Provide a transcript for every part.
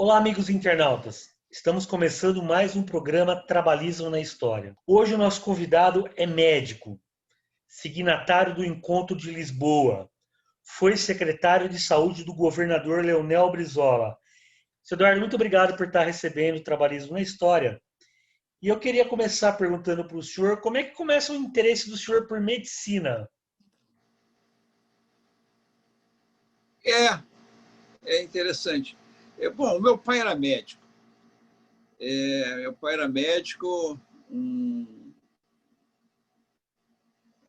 Olá, amigos internautas. Estamos começando mais um programa Trabalhismo na História. Hoje o nosso convidado é médico, signatário do Encontro de Lisboa. Foi secretário de Saúde do governador Leonel Brizola. Seu Eduardo, muito obrigado por estar recebendo o Trabalhismo na História. E eu queria começar perguntando para o senhor como é que começa o interesse do senhor por medicina? É interessante. Bom, meu pai era médico. Meu pai era médico, um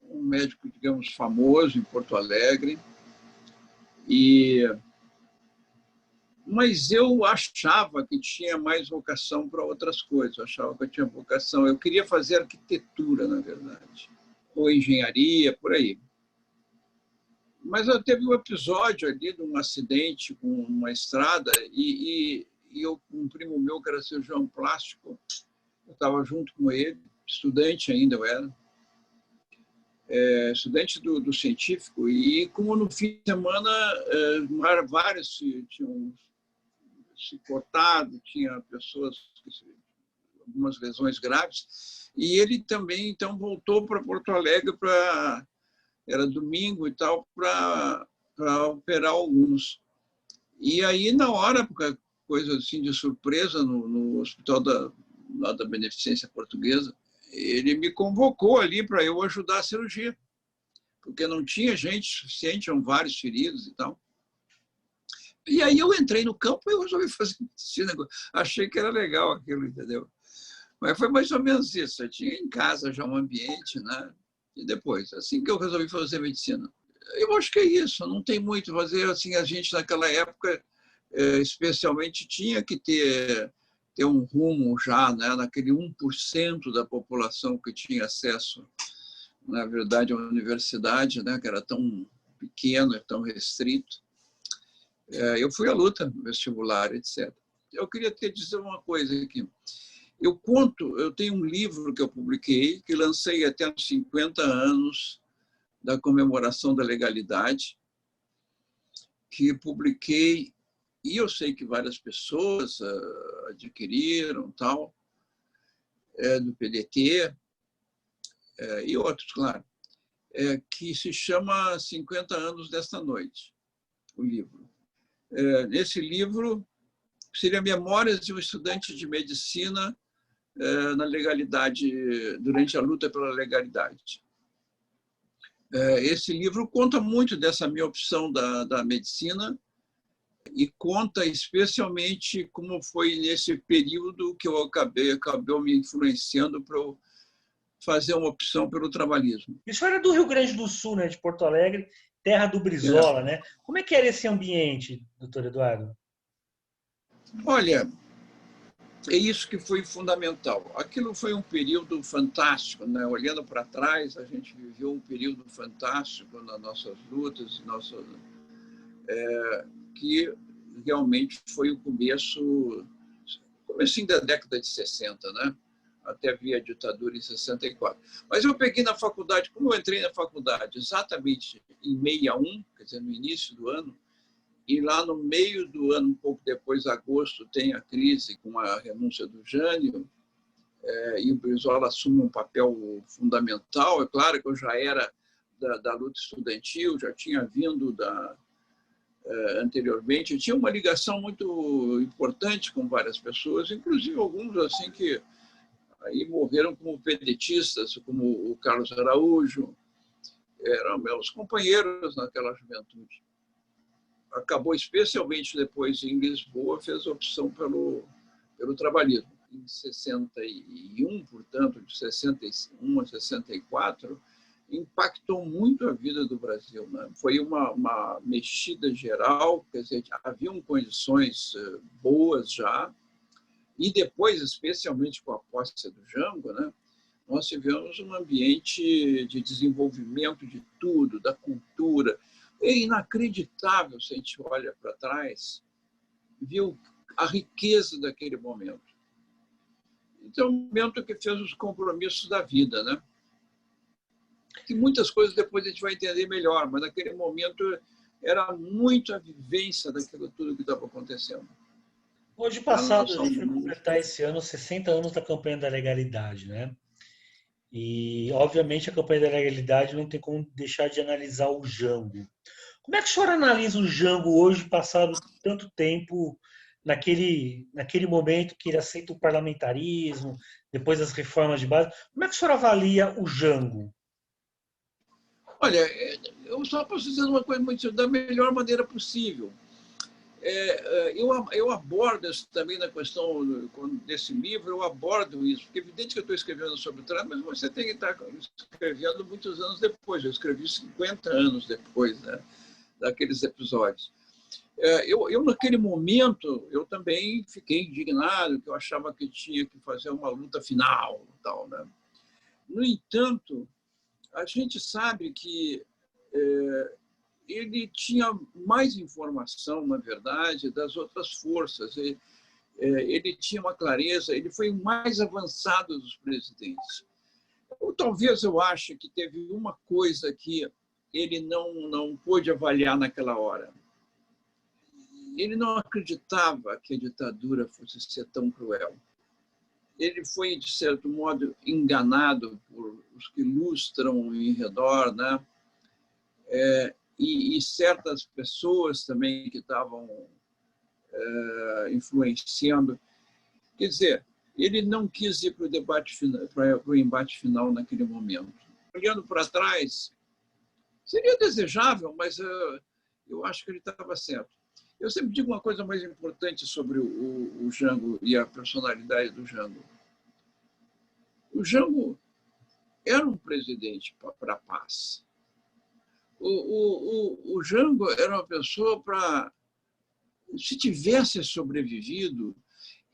médico, digamos, famoso em Porto Alegre. Mas eu achava que tinha mais vocação para outras coisas. Eu achava que eu tinha vocação. Eu queria fazer arquitetura, na verdade, ou engenharia, por aí. Mas eu teve um episódio ali de um acidente com uma estrada e um primo meu, que era cirurgião plástico, eu estava junto com ele, estudante ainda eu era, estudante do científico, e como no fim de semana vários tinham se cortado, tinha pessoas com algumas lesões graves, e ele também então voltou para Porto Alegre era domingo e tal, para operar alguns. E aí, na hora, coisa assim de surpresa, no hospital lá da Beneficência Portuguesa, ele me convocou ali para eu ajudar a cirurgia, porque não tinha gente suficiente, tinham vários feridos e tal. E aí eu entrei no campo e eu resolvi fazer medicina. Achei que era legal aquilo, entendeu? Mas foi mais ou menos isso. Eu tinha em casa já um ambiente, né? E depois, assim que eu resolvi fazer medicina. Eu acho que é isso, não tem muito a fazer. Assim, a gente, naquela época, especialmente, tinha que ter um rumo já, né? Naquele 1% da população que tinha acesso, na verdade, à universidade, né? Que era tão pequeno, tão restrito. Eu fui à luta no vestibular, etc. Eu queria te dizer uma coisa aqui. Eu tenho um livro que eu publiquei, que lancei até os 50 anos da comemoração da legalidade, que publiquei, e eu sei que várias pessoas adquiriram, tal, do PDT, e outros, claro, que se chama 50 anos desta noite, o livro. Nesse livro, seria Memórias de um estudante de medicina na legalidade, durante a luta pela legalidade. Esse livro conta muito dessa minha opção da medicina e conta especialmente como foi nesse período que eu acabou me influenciando para eu fazer uma opção pelo trabalhismo. O senhor é do Rio Grande do Sul, né, de Porto Alegre, terra do Brizola, né? Como é que era esse ambiente, doutor Eduardo? Olha, é isso que foi fundamental. Aquilo foi um período fantástico, né? Olhando para trás, a gente viveu um período fantástico nas nossas lutas, que realmente foi o comecinho da década de 60, né? Até havia a ditadura em 64. Mas eu peguei na faculdade, como eu entrei na faculdade exatamente em 61, quer dizer, no início do ano, e lá no meio do ano, um pouco depois, agosto, tem a crise com a renúncia do Jânio, e o Brizola assume um papel fundamental. É claro que eu já era da luta estudantil, já tinha vindo anteriormente, eu tinha uma ligação muito importante com várias pessoas, inclusive alguns assim que aí morreram como pedetistas, como o Carlos Araújo, eram meus companheiros naquela juventude. Acabou especialmente depois em Lisboa, fez a opção pelo trabalhismo. Em 61, portanto, de 61 a 64, impactou muito a vida do Brasil, né? Foi uma mexida geral, quer dizer, haviam condições boas já, e depois, especialmente com a posse do Jango, né, nós tivemos um ambiente de desenvolvimento de tudo, da cultura. É inacreditável se a gente olha para trás, viu a riqueza daquele momento. Então, é um momento que fez os compromissos da vida, né? Que muitas coisas depois a gente vai entender melhor, mas naquele momento era muito a vivência daquilo tudo que estava acontecendo. Hoje para não passado, a gente vai saúde. completar esse ano 60 anos da campanha da legalidade, né? E, obviamente, a campanha da legalidade não tem como deixar de analisar o Jango. Como é que o senhor analisa o Jango hoje, passado tanto tempo, naquele momento que ele aceita o parlamentarismo, depois das reformas de base? Como é que o senhor avalia o Jango? Olha, eu só posso dizer uma coisa muito da melhor maneira possível. Eu abordo isso também na questão desse livro, eu abordo isso, porque é evidente que eu estou escrevendo sobre o Trump, mas você tem que estar escrevendo muitos anos depois. Eu escrevi 50 anos depois, né, daqueles episódios. Eu, naquele momento, eu também fiquei indignado, que eu achava que tinha que fazer uma luta final. Tal, né? No entanto, a gente sabe que ele tinha mais informação, na verdade, das outras forças. Ele tinha uma clareza, ele foi o mais avançado dos presidentes. Ou talvez eu ache que teve uma coisa que ele não pôde avaliar naquela hora. Ele não acreditava que a ditadura fosse ser tão cruel. Ele foi, de certo modo, enganado por os que lustram em redor, né? E certas pessoas também que estavam influenciando. Quer dizer, ele não quis ir para o debate final, para o embate final naquele momento. Olhando para trás, seria desejável, mas eu acho que ele estava certo. Eu sempre digo uma coisa mais importante sobre o Jango e a personalidade do Jango. O Jango era um presidente para a paz. O Jango era uma pessoa para... Se tivesse sobrevivido,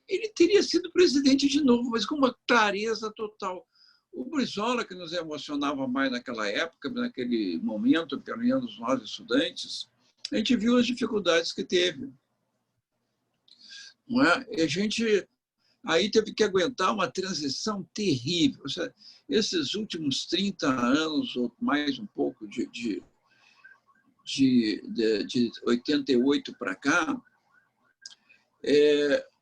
ele teria sido presidente de novo, mas com uma clareza total. O Brizola, que nos emocionava mais naquela época, naquele momento, pelo menos nós estudantes, a gente viu as dificuldades que teve. Não é? E a gente aí teve que aguentar uma transição terrível. Ou seja, esses últimos 30 anos, ou mais um pouco, de 88 para cá,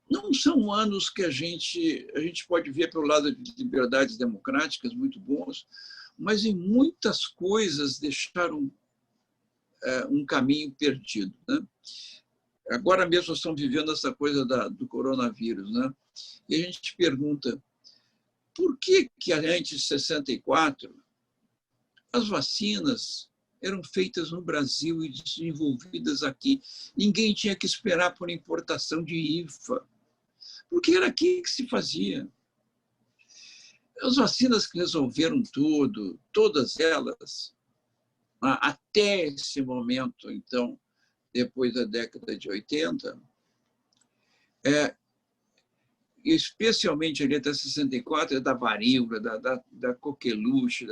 não são anos que a gente pode ver pelo lado de liberdades democráticas muito bons, mas em muitas coisas deixaram um caminho perdido, né? Agora mesmo nós estamos vivendo essa coisa do coronavírus, né? E a gente pergunta, por que antes de 64 as vacinas eram feitas no Brasil e desenvolvidas aqui? Ninguém tinha que esperar por importação de IFA, porque era aqui que se fazia. As vacinas que resolveram tudo, todas elas, até esse momento, então, depois da década de 80, especialmente ali até 64, da varíola, da coqueluche,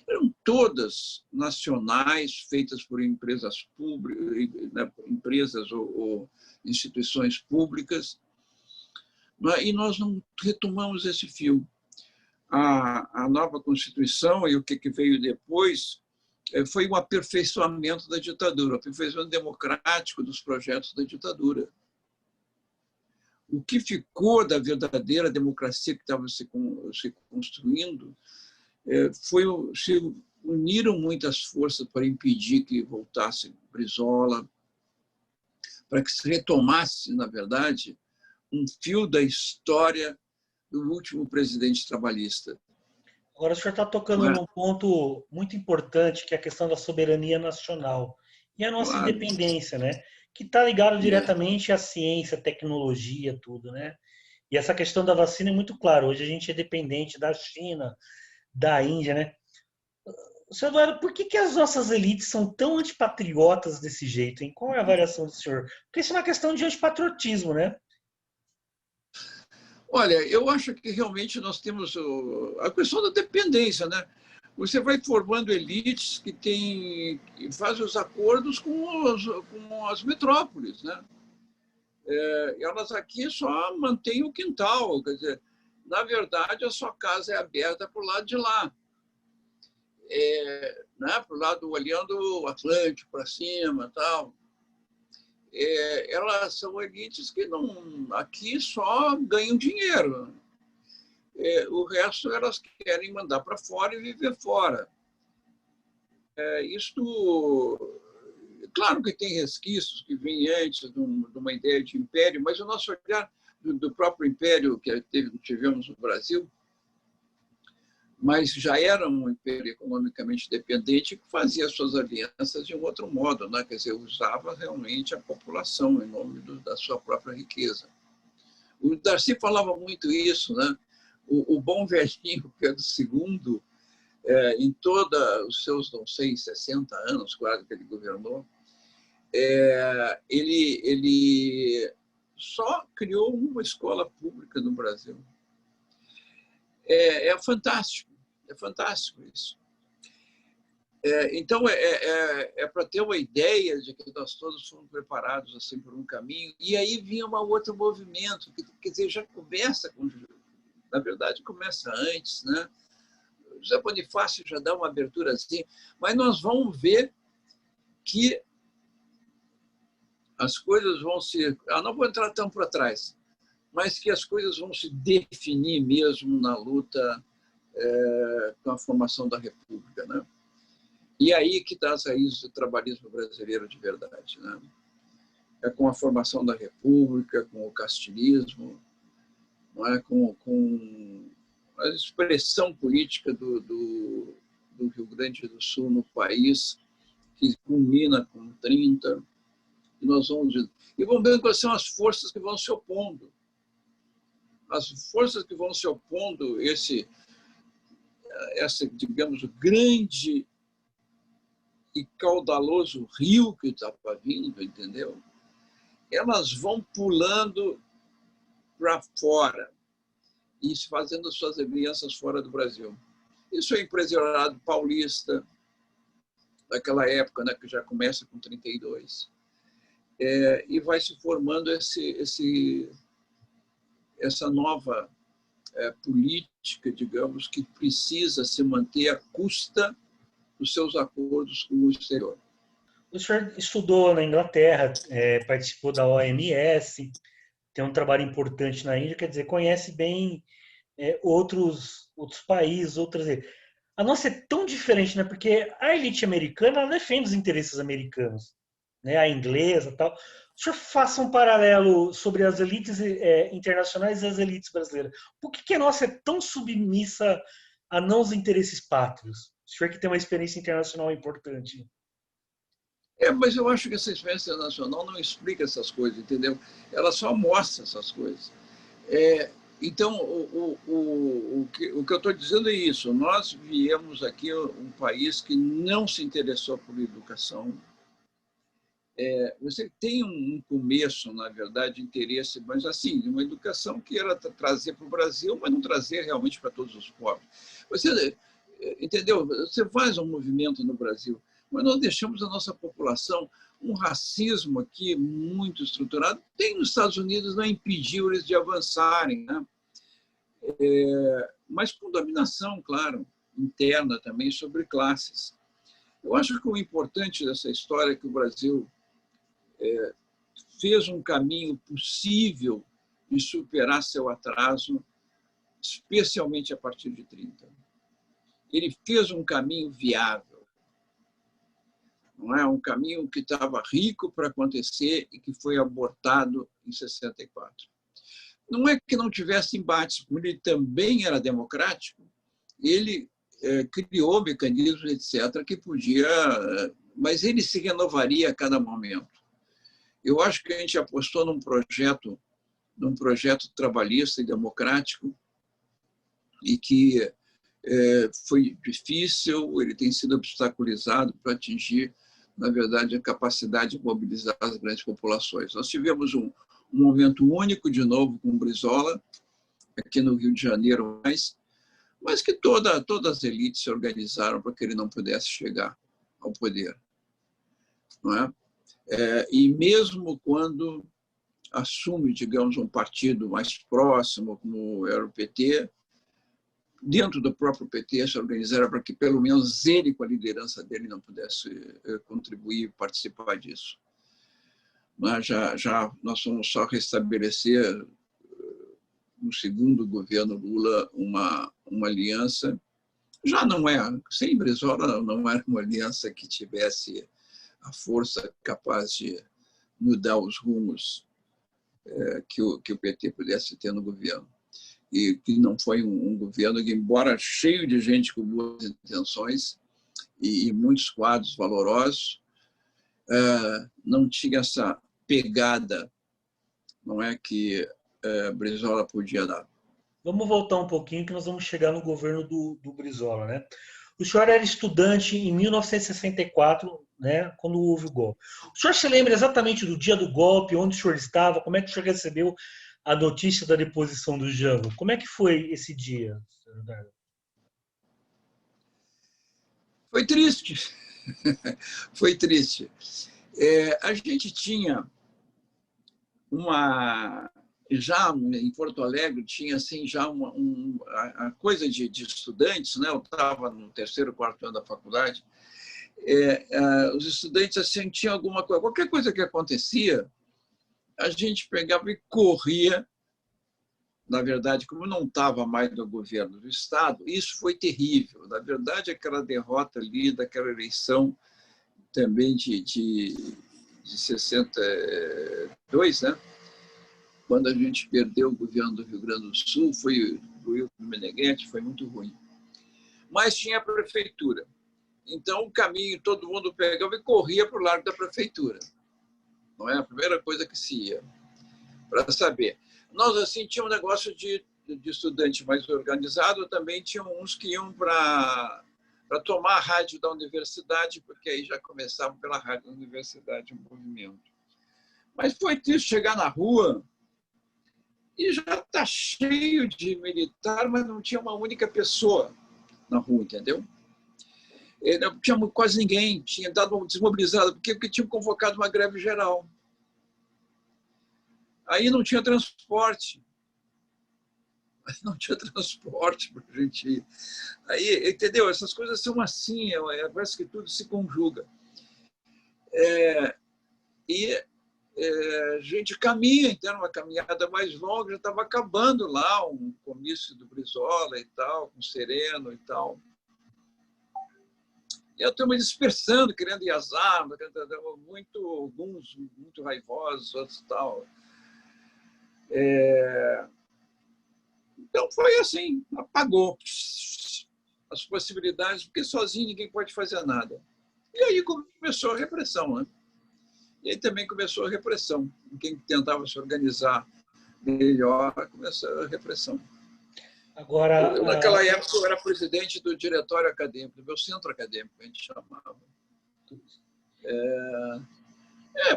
eram todas nacionais, feitas por empresas públicas, empresas ou instituições públicas, e nós não retomamos esse fio. A nova Constituição e o que veio depois foi um aperfeiçoamento da ditadura, um aperfeiçoamento democrático dos projetos da ditadura. O que ficou da verdadeira democracia que estava se construindo se uniram muitas forças para impedir que voltasse Brizola, para que se retomasse, na verdade, um fio da história do último presidente trabalhista. Agora, o senhor está tocando num ponto muito importante, que é a questão da soberania nacional e a nossa independência, né? Que está ligado diretamente à ciência, tecnologia, tudo, né? E essa questão da vacina é muito clara. Hoje a gente é dependente da China, da Índia, né? Senhor Eduardo, por que as nossas elites são tão antipatriotas desse jeito, hein? Qual é a variação do senhor? Porque isso é uma questão de antipatriotismo, né? Olha, eu acho que realmente nós temos a questão da dependência, né? Você vai formando elites que fazem os acordos com as metrópoles, né? Elas aqui só mantêm o quintal, quer dizer, na verdade a sua casa é aberta para o lado de lá, né? Para o lado olhando o Atlântico para cima, tal. elas são elites que não, aqui só ganham dinheiro. O resto elas querem mandar para fora e viver fora. Isto, claro que tem resquícios que vêm antes de uma ideia de império, mas o nosso olhar do próprio império que tivemos no Brasil, mas já era um império economicamente dependente que fazia suas alianças de um outro modo, né? Quer dizer, usava realmente a população em nome da sua própria riqueza. O Darcy falava muito isso, né? O bom velhinho Pedro II, em todos os seus, não sei, 60 anos quase que ele governou, ele só criou uma escola pública no Brasil. É fantástico isso. Então, para ter uma ideia de que nós todos fomos preparados assim por um caminho, e aí vinha um outro movimento, que quer dizer, já começa, na verdade, começa antes, né? José Bonifácio já dá uma abertura assim, mas nós vamos ver que as coisas vão se... não vou entrar tão para trás, mas que as coisas vão se definir mesmo na luta com a formação da República, né? E aí que está as raízes do trabalhismo brasileiro de verdade, né? É com a formação da República, com o castilismo, não é? Com a expressão política do Rio Grande do Sul no país, que culmina com 30, e nós vamos ver quais são as forças que vão se opondo. As forças que vão se opondo, esse, digamos, o grande e caudaloso rio que estava vindo, entendeu? Elas vão pulando para fora e fazendo suas alianças fora do Brasil. Isso é empresariado paulista, daquela época, né, que já começa com 32, e vai se formando essa nova política, digamos, que precisa se manter à custa dos seus acordos com o exterior. O senhor estudou na Inglaterra, participou da OMS, tem um trabalho importante na Índia, quer dizer, conhece bem outros países, outras... A nossa é tão diferente, né? Porque a elite americana, ela defende os interesses americanos, né? A inglesa e tal. O senhor faça um paralelo sobre as elites internacionais e as elites brasileiras. Por que a nossa é tão submissa a não os interesses pátrios? O senhor que tem uma experiência internacional importante. Mas eu acho que essa experiência internacional não explica essas coisas, entendeu? Ela só mostra essas coisas. Então, o que eu estou dizendo é isso. Nós viemos aqui um país que não se interessou por educação. Você tem um começo, na verdade, de interesse, mas assim, uma educação que era trazer para o Brasil, mas não trazer realmente para todos os povos. Você entendeu? Você faz um movimento no Brasil, mas nós deixamos a nossa população um racismo aqui muito estruturado. Tem nos Estados Unidos, não impediu eles de avançarem, né? Mas com dominação, claro, interna também sobre classes. Eu acho que o importante dessa história é que o Brasil fez um caminho possível de superar seu atraso, especialmente a partir de 30. Ele fez um caminho viável. Não é um caminho que estava rico para acontecer e que foi abortado em 64. Não é que não tivesse embates, como ele também era democrático, ele criou mecanismos, etc., que podia... Mas ele se renovaria a cada momento. Eu acho que a gente apostou num projeto trabalhista e democrático e que foi difícil, ele tem sido obstaculizado para atingir, na verdade, a capacidade de mobilizar as grandes populações. Nós tivemos um momento único, de novo, com o Brizola, aqui no Rio de Janeiro, mas que todas as elites se organizaram para que ele não pudesse chegar ao poder. Não é? E mesmo quando assume, digamos, um partido mais próximo, como era o PT, dentro do próprio PT se organizaram para que, pelo menos, ele, com a liderança dele, não pudesse contribuir e participar disso. mas já nós vamos só restabelecer, no segundo governo Lula, uma aliança. Já não é, sem Brizola, não era uma aliança que tivesse a força capaz de mudar os rumos que o PT pudesse ter no governo. E que não foi um governo que, embora cheio de gente com boas intenções e muitos quadros valorosos, não tinha essa pegada, não é, que Brizola podia dar. Vamos voltar um pouquinho que nós vamos chegar no governo do Brizola, né? O senhor era estudante em 1964, né, quando houve o golpe. O senhor se lembra exatamente do dia do golpe, onde o senhor estava, como é que o senhor recebeu a notícia da deposição do Jango? Como é que foi esse dia, senhor Dardo? Foi triste. Foi triste. A gente tinha já em Porto Alegre tinha assim já a coisa de estudantes, né? Eu estava no terceiro, quarto ano da faculdade. Os estudantes assim tinham alguma coisa, qualquer coisa que acontecia, a gente pegava e corria. Na verdade, como não estava mais no governo do Estado, isso foi terrível. Na verdade, aquela derrota ali daquela eleição também de 62, né? Quando a gente perdeu o governo do Rio Grande do Sul, foi do Wilton Meneghetti, foi muito ruim. Mas tinha a prefeitura. Então, o caminho, todo mundo pegava e corria para o largo da prefeitura. Não é a primeira coisa que se ia, para saber. Nós, assim, tínhamos um negócio de estudante mais organizado, também tinham uns que iam para tomar a rádio da universidade, porque aí já começava pela rádio da universidade o movimento. Mas foi triste chegar na rua e já está cheio de militar, mas não tinha uma única pessoa na rua, entendeu? Não tinha quase ninguém, tinha dado desmobilizado, porque tinham convocado uma greve geral. Aí não tinha transporte. Não tinha transporte para a gente ir. Aí, entendeu? Essas coisas são assim, parece que tudo se conjuga. A gente caminha, então, uma caminhada mais longa, já estava acabando lá um comício do Brizola e tal, com Sereno e tal. E eu estou me dispersando, querendo ir às armas, alguns muito raivosos, outros tal. Então foi assim, apagou as possibilidades, porque sozinho ninguém pode fazer nada. E aí começou a repressão, né? E aí também começou a repressão. Quem tentava se organizar melhor, começou a repressão. Agora, naquela época, eu era presidente do diretório acadêmico, do meu centro acadêmico, a gente chamava.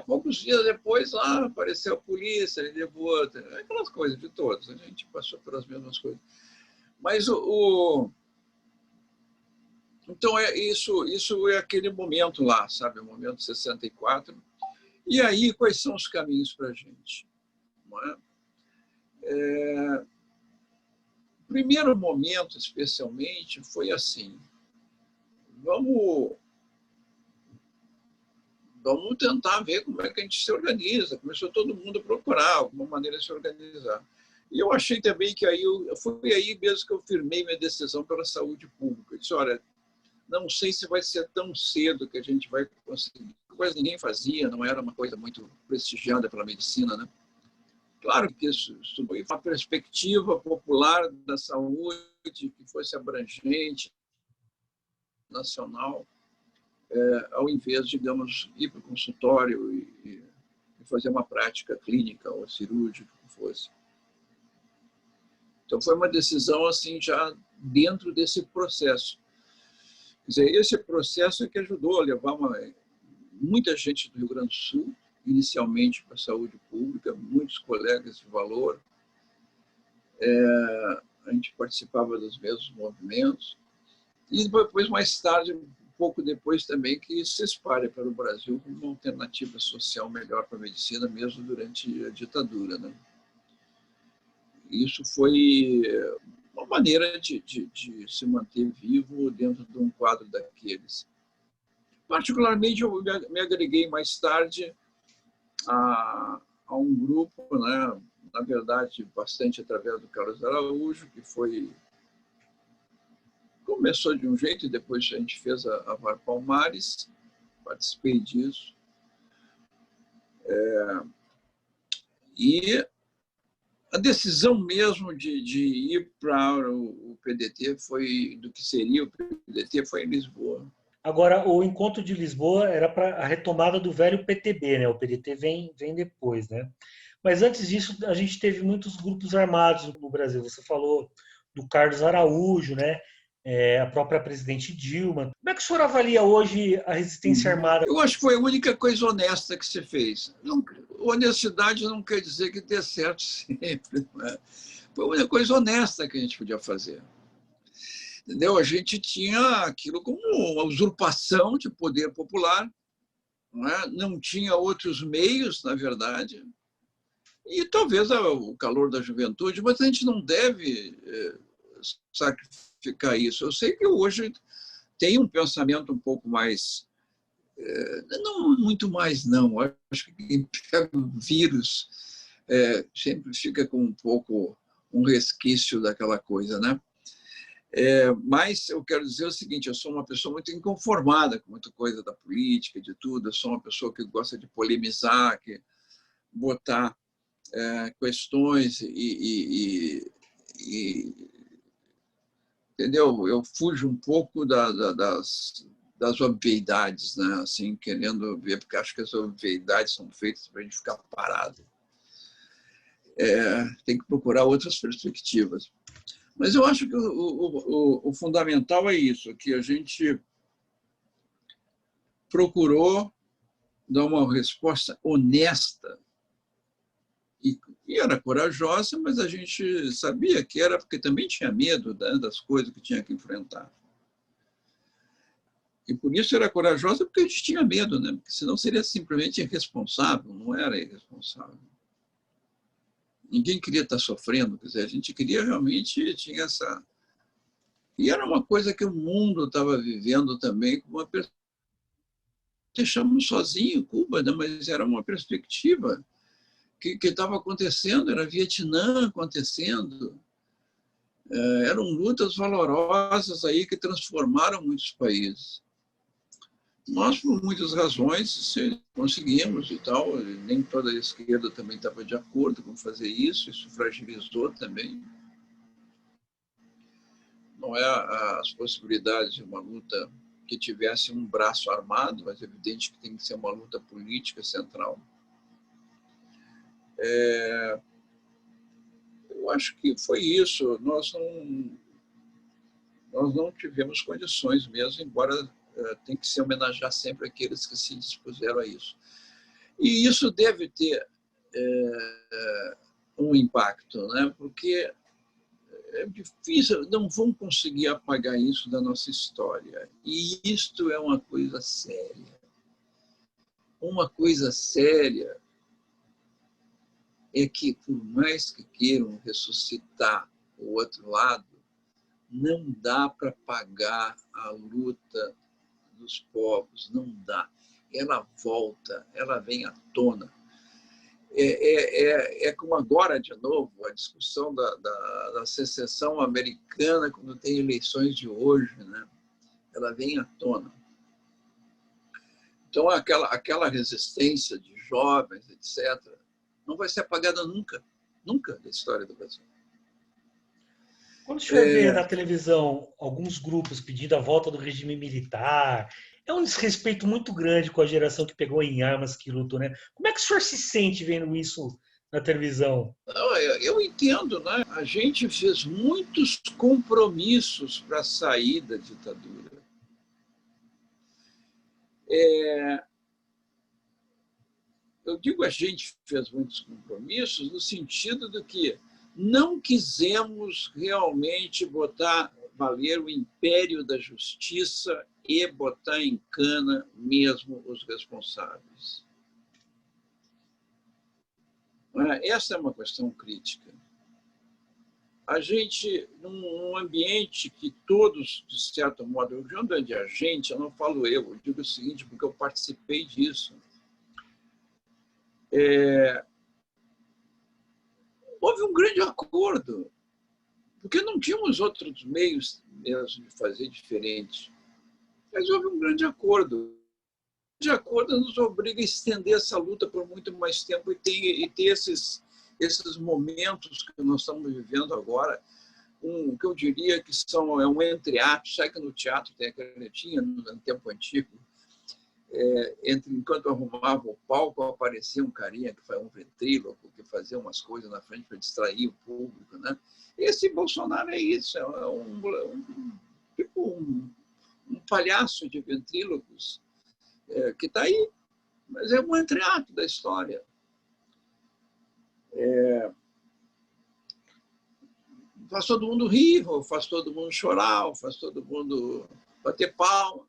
Poucos dias depois, lá apareceu a polícia, ele levou aquelas coisas de todos. A gente passou pelas mesmas coisas. Mas então, isso é aquele momento lá, sabe? O momento de 64. E aí, quais são os caminhos para a gente? Não é? O primeiro momento, especialmente, foi assim: vamos tentar ver como é que a gente se organiza. Começou todo mundo a procurar alguma maneira de se organizar. E eu achei também que foi aí mesmo que eu firmei minha decisão pela saúde pública. Eu disse, olha, não sei se vai ser tão cedo que a gente vai conseguir. Quase ninguém fazia, não era uma coisa muito prestigiada pela medicina, né? Claro que isso foi uma perspectiva popular da saúde que fosse abrangente, nacional, ao invés, digamos, ir para o consultório e fazer uma prática clínica ou cirúrgica, que fosse. Então, foi uma decisão assim já dentro desse processo. Quer dizer, esse processo é que ajudou a levar muita gente do Rio Grande do Sul, inicialmente para a saúde pública, muitos colegas de valor. A gente participava dos mesmos movimentos. E depois, mais tarde, um pouco depois também, que isso se espalha para o Brasil como uma alternativa social melhor para a medicina, mesmo durante a ditadura, né? Isso foi uma maneira de se manter vivo dentro de um quadro daqueles. Particularmente, eu me agreguei mais tarde a um grupo, né, na verdade, bastante através do Carlos Araújo, que começou de um jeito e depois a gente fez a VAR Palmares, participei disso. E a decisão mesmo de ir para o PDT do que seria o PDT foi em Lisboa. Agora, o encontro de Lisboa era para a retomada do velho PTB, né? O PDT vem depois, né? Mas antes disso, a gente teve muitos grupos armados no Brasil. Você falou do Carlos Araújo, né? A própria presidente Dilma. Como é que o senhor avalia hoje a resistência armada? Eu acho que foi a única coisa honesta que se fez. Não, honestidade não quer dizer que dê certo sempre. Né? Foi a única coisa honesta que a gente podia fazer. Entendeu? A gente tinha aquilo como uma usurpação de poder popular, não tinha outros meios, na verdade, e talvez o calor da juventude, mas a gente não deve sacrificar isso. Eu sei que hoje tem um pensamento um pouco mais, não muito mais não, acho que quem pega o vírus sempre fica com um pouco um resquício daquela coisa, né? Mas eu quero dizer o seguinte, eu sou uma pessoa muito inconformada com muita coisa da política, de tudo, eu sou uma pessoa que gosta de polemizar, que botar questões entendeu? Eu fujo um pouco das obviedades, né? Assim, querendo ver, porque acho que as obviedades são feitas para a gente ficar parado. Tem que procurar outras perspectivas. Mas eu acho que o fundamental é isso, que a gente procurou dar uma resposta honesta e era corajosa, mas a gente sabia que era porque também tinha medo, né, das coisas que tinha que enfrentar. E por isso era corajosa, porque a gente tinha medo, né? Porque senão seria simplesmente irresponsável, não era irresponsável. Ninguém queria estar sofrendo, quer dizer, a gente queria realmente, tinha essa... E era uma coisa que o mundo estava vivendo também, com uma deixamos sozinho Cuba, né? Mas era uma perspectiva que estava acontecendo, era Vietnã acontecendo, eram lutas valorosas aí que transformaram muitos países. Nós, por muitas razões, conseguimos e tal, nem toda a esquerda também estava de acordo com fazer isso fragilizou também. Não é as possibilidades de uma luta que tivesse um braço armado, mas é evidente que tem que ser uma luta política central. Eu acho que foi isso. Nós não tivemos condições mesmo, embora tem que se homenagear sempre aqueles que se dispuseram a isso. E isso deve ter um impacto, né? Porque é difícil, não vão conseguir apagar isso da nossa história. E isto é uma coisa séria. Uma coisa séria é que, por mais que queiram ressuscitar o outro lado, não dá para apagar a luta dos povos, não dá. Ela volta, ela vem à tona. Como agora, de novo, a discussão da secessão americana, quando tem eleições de hoje, né? Ela vem à tona. Então, aquela resistência de jovens, etc., não vai ser apagada nunca, nunca da história do Brasil. Quando o senhor vê na televisão alguns grupos pedindo a volta do regime militar, é um desrespeito muito grande com a geração que pegou em armas, que lutou, né? Como é que o senhor se sente vendo isso na televisão? Eu entendo, né? A gente fez muitos compromissos para sair da ditadura. Eu digo a gente fez muitos compromissos no sentido de que não quisemos realmente valer o império da justiça e botar em cana mesmo os responsáveis. Essa é uma questão crítica. A gente, num ambiente que todos, de certo modo, onde a gente, eu não falo eu digo o seguinte, porque eu participei disso, houve um grande acordo, porque não tínhamos outros meios mesmo de fazer diferente. Mas houve um grande acordo. De acordo nos obriga a estender essa luta por muito mais tempo e ter esses momentos que nós estamos vivendo agora, que eu diria que é um entreato. Sabe que no teatro tem aquela tinha no tempo antigo, enquanto arrumava o palco, aparecia um carinha que fazia um ventríloco, que fazia umas coisas na frente para distrair o público, né? Esse Bolsonaro é isso, tipo um palhaço de ventrílocos que está aí, mas é um entreato da história. Faz todo mundo rir, faz todo mundo chorar, faz todo mundo bater palma.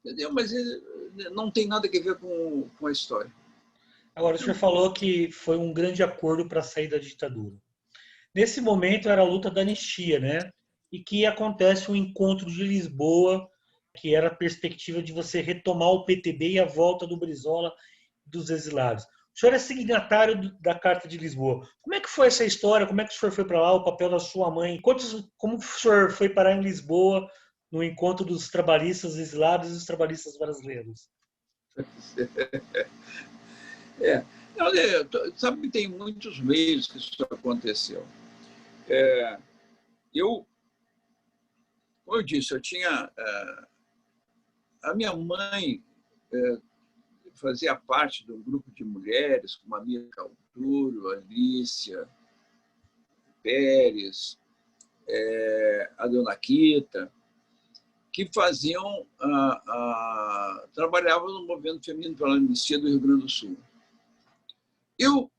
Entendeu? Mas não tem nada a ver com a história. Agora, o senhor falou que foi um grande acordo para sair da ditadura. Nesse momento era a luta da anistia, né? E que acontece o encontro de Lisboa, que era a perspectiva de você retomar o PTB e a volta do Brizola dos exilados. O senhor é signatário da Carta de Lisboa. Como é que foi essa história? Como é que o senhor foi para lá? O papel da sua mãe? Como o senhor foi parar em Lisboa no encontro dos trabalhistas exilados e dos trabalhistas brasileiros? Sabe que tem muitos meios que isso aconteceu. Como eu disse, eu tinha... a minha mãe fazia parte de um grupo de mulheres, como a Mia Cauturo, a Alicia Pérez, a Dona Quita, que trabalhavam no movimento feminino pela anistia do Rio Grande do Sul. Eu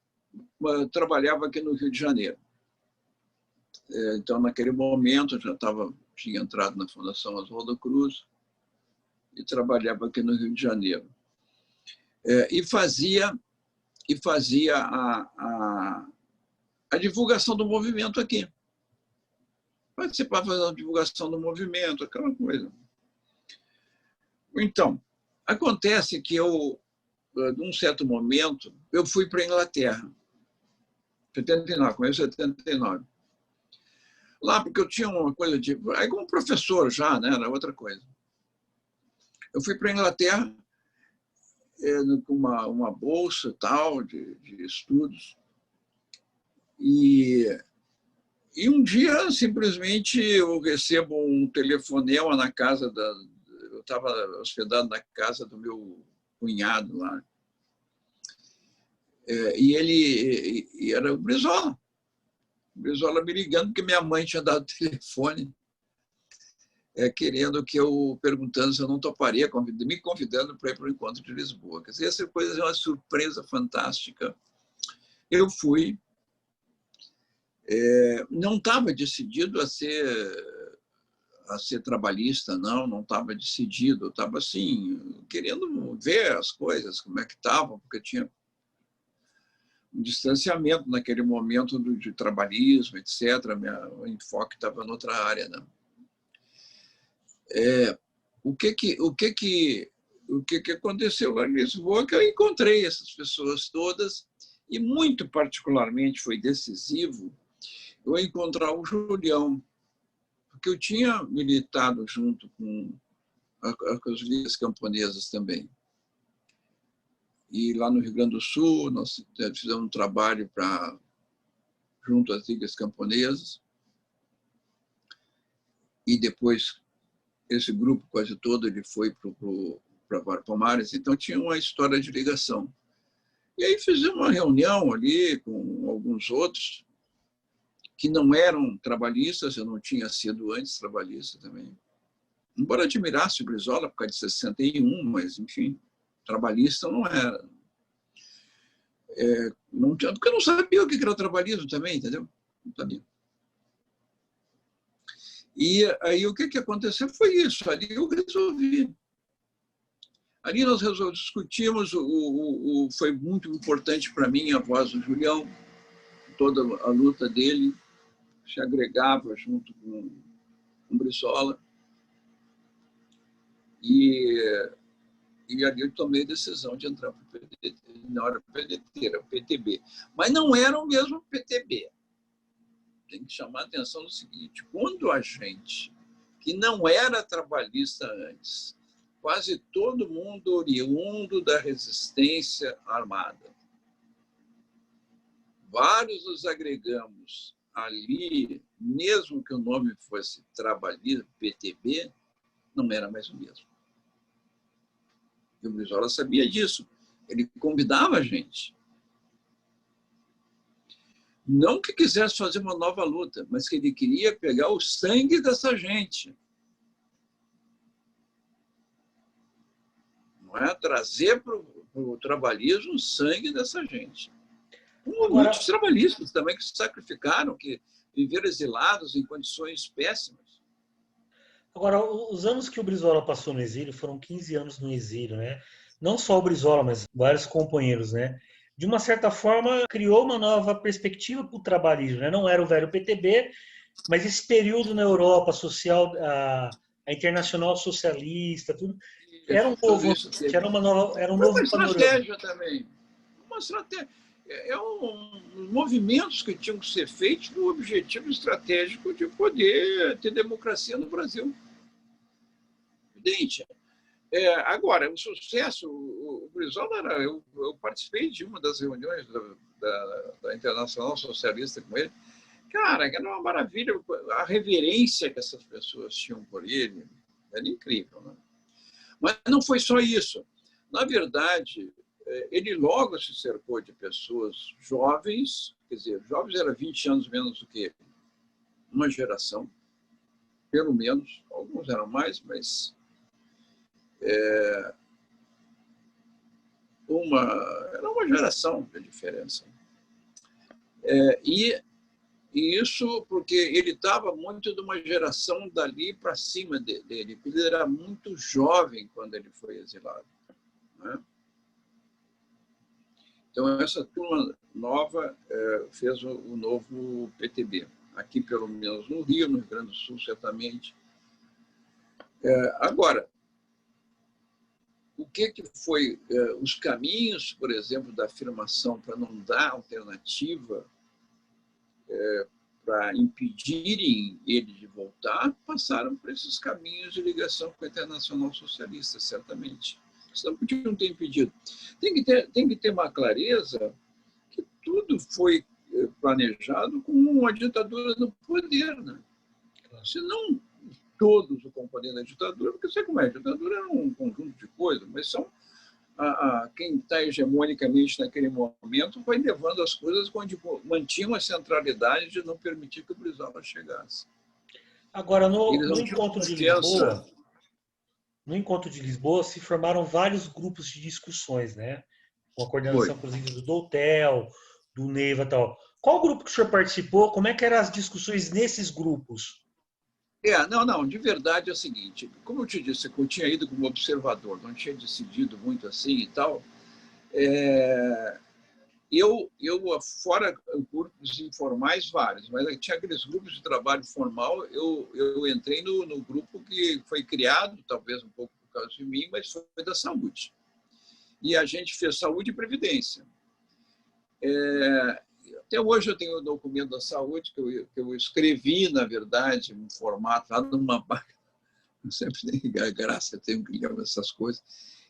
trabalhava aqui no Rio de Janeiro. Então, naquele momento, eu já tinha entrado na Fundação Oswaldo Cruz e trabalhava aqui no Rio de Janeiro. E fazia a divulgação do movimento aqui. Participava da divulgação do movimento, aquela coisa. Então, acontece que num certo momento, eu fui para a Inglaterra. 79, começo de 79. Lá, porque eu tinha uma coisa de... Aí como professor já, né? Era outra coisa. Eu fui para a Inglaterra com uma bolsa tal de estudos. E um dia, simplesmente, eu recebo um telefonema na casa eu estava hospedado na casa do meu cunhado lá. E era o Brizola. O Brizola me ligando, porque minha mãe tinha dado o telefone, perguntando se eu não toparia, me convidando para ir para o encontro de Lisboa. Quer dizer, essa coisa é uma surpresa fantástica. Eu fui. Não estava decidido a ser trabalhista, não estava decidido. Eu estava assim, querendo ver as coisas, como é que estavam, porque tinha um distanciamento naquele momento de trabalhismo, etc. O enfoque estava noutra área, né? O que aconteceu lá em Lisboa? Que eu encontrei essas pessoas todas e, muito particularmente, foi decisivo eu encontrar o Julião, porque eu tinha militado junto com as ligas camponesas também. E lá no Rio Grande do Sul, nós fizemos um trabalho junto às ligas camponesas. E depois, esse grupo quase todo ele foi para Palmares, então tinha uma história de ligação. E aí fizemos uma reunião ali com alguns outros que não eram trabalhistas, eu não tinha sido antes trabalhista também. Embora admirasse o Brizola por causa de 61, mas, enfim, trabalhista não era. Porque eu não sabia o que era o trabalhismo também, entendeu? Não sabia. E aí o que aconteceu foi isso. Ali eu resolvi. Ali nós discutimos, foi muito importante para mim a voz do Julião, toda a luta dele, se agregava junto com o Brizola. E E ali eu tomei a decisão de entrar para o PDT, não era o PDT, era o PTB. Mas não era o mesmo PTB. Tem que chamar a atenção no seguinte, quando a gente, que não era trabalhista antes, quase todo mundo oriundo da resistência armada, vários nos agregamos ali, mesmo que o nome fosse trabalhista, PTB, não era mais o mesmo. E o Brizola sabia disso. Ele convidava a gente. Não que quisesse fazer uma nova luta, mas que ele queria pegar o sangue dessa gente. Não é? Trazer para o trabalhismo o sangue dessa gente. Muitos trabalhistas também que se sacrificaram, que viveram exilados em condições péssimas. Agora, os anos que o Brizola passou no exílio foram 15 anos no exílio, né? Não só o Brizola, mas vários companheiros, né? De uma certa forma, criou uma nova perspectiva para o trabalhismo, né? Não era o velho PTB, mas esse período na Europa social, a internacional socialista, tudo, era um novo ambiente, era um novo panorama. Uma estratégia também. Uma estratégia. Movimentos que tinham que ser feitos com o objetivo estratégico de poder ter democracia no Brasil. Evidente. Agora, o sucesso, o Brizola era. Eu participei de uma das reuniões da Internacional Socialista com ele. Cara, era uma maravilha. A reverência que essas pessoas tinham por ele era incrível. Né? Mas não foi só isso. Na verdade, ele logo se cercou de pessoas jovens, quer dizer, jovens era 20 anos menos do que ele, uma geração, pelo menos, alguns eram mais, mas era uma geração de diferença. E isso porque ele estava muito de uma geração dali para cima dele, porque ele era muito jovem quando ele foi exilado. Né? Então, essa turma nova fez o novo PTB. Aqui, pelo menos no Rio, no Rio Grande do Sul, certamente. Agora, o que foi os caminhos, por exemplo, da afirmação para não dar alternativa para impedirem ele de voltar, passaram por esses caminhos de ligação com a Internacional Socialista, certamente. Senão podiam ter impedido. Tem que ter uma clareza que tudo foi planejado com uma ditadura no poder. Né? Se não todos o componente da ditadura, porque você como é, a ditadura é um conjunto de coisas, mas são quem está hegemonicamente naquele momento vai levando as coisas onde mantinham a centralidade de não permitir que o Brizola chegasse. Agora, no encontro de Lisboa, se formaram vários grupos de discussões, né? Com a coordenação, inclusive, do Doutel, do Neiva e tal. Qual grupo que o senhor participou? Como é que eram as discussões nesses grupos? Não, de verdade é o seguinte, como eu te disse, eu tinha ido como observador, não tinha decidido muito assim e tal, eu fora grupos informais vários, mas tinha aqueles grupos de trabalho formal, eu entrei no grupo que foi criado, talvez um pouco por causa de mim, mas foi da saúde. E a gente fez saúde e previdência. Até hoje eu tenho o documento da saúde que eu escrevi, na verdade, um formato lá numa máquina. Eu sempre tenho graça, eu tenho que ler essas coisas.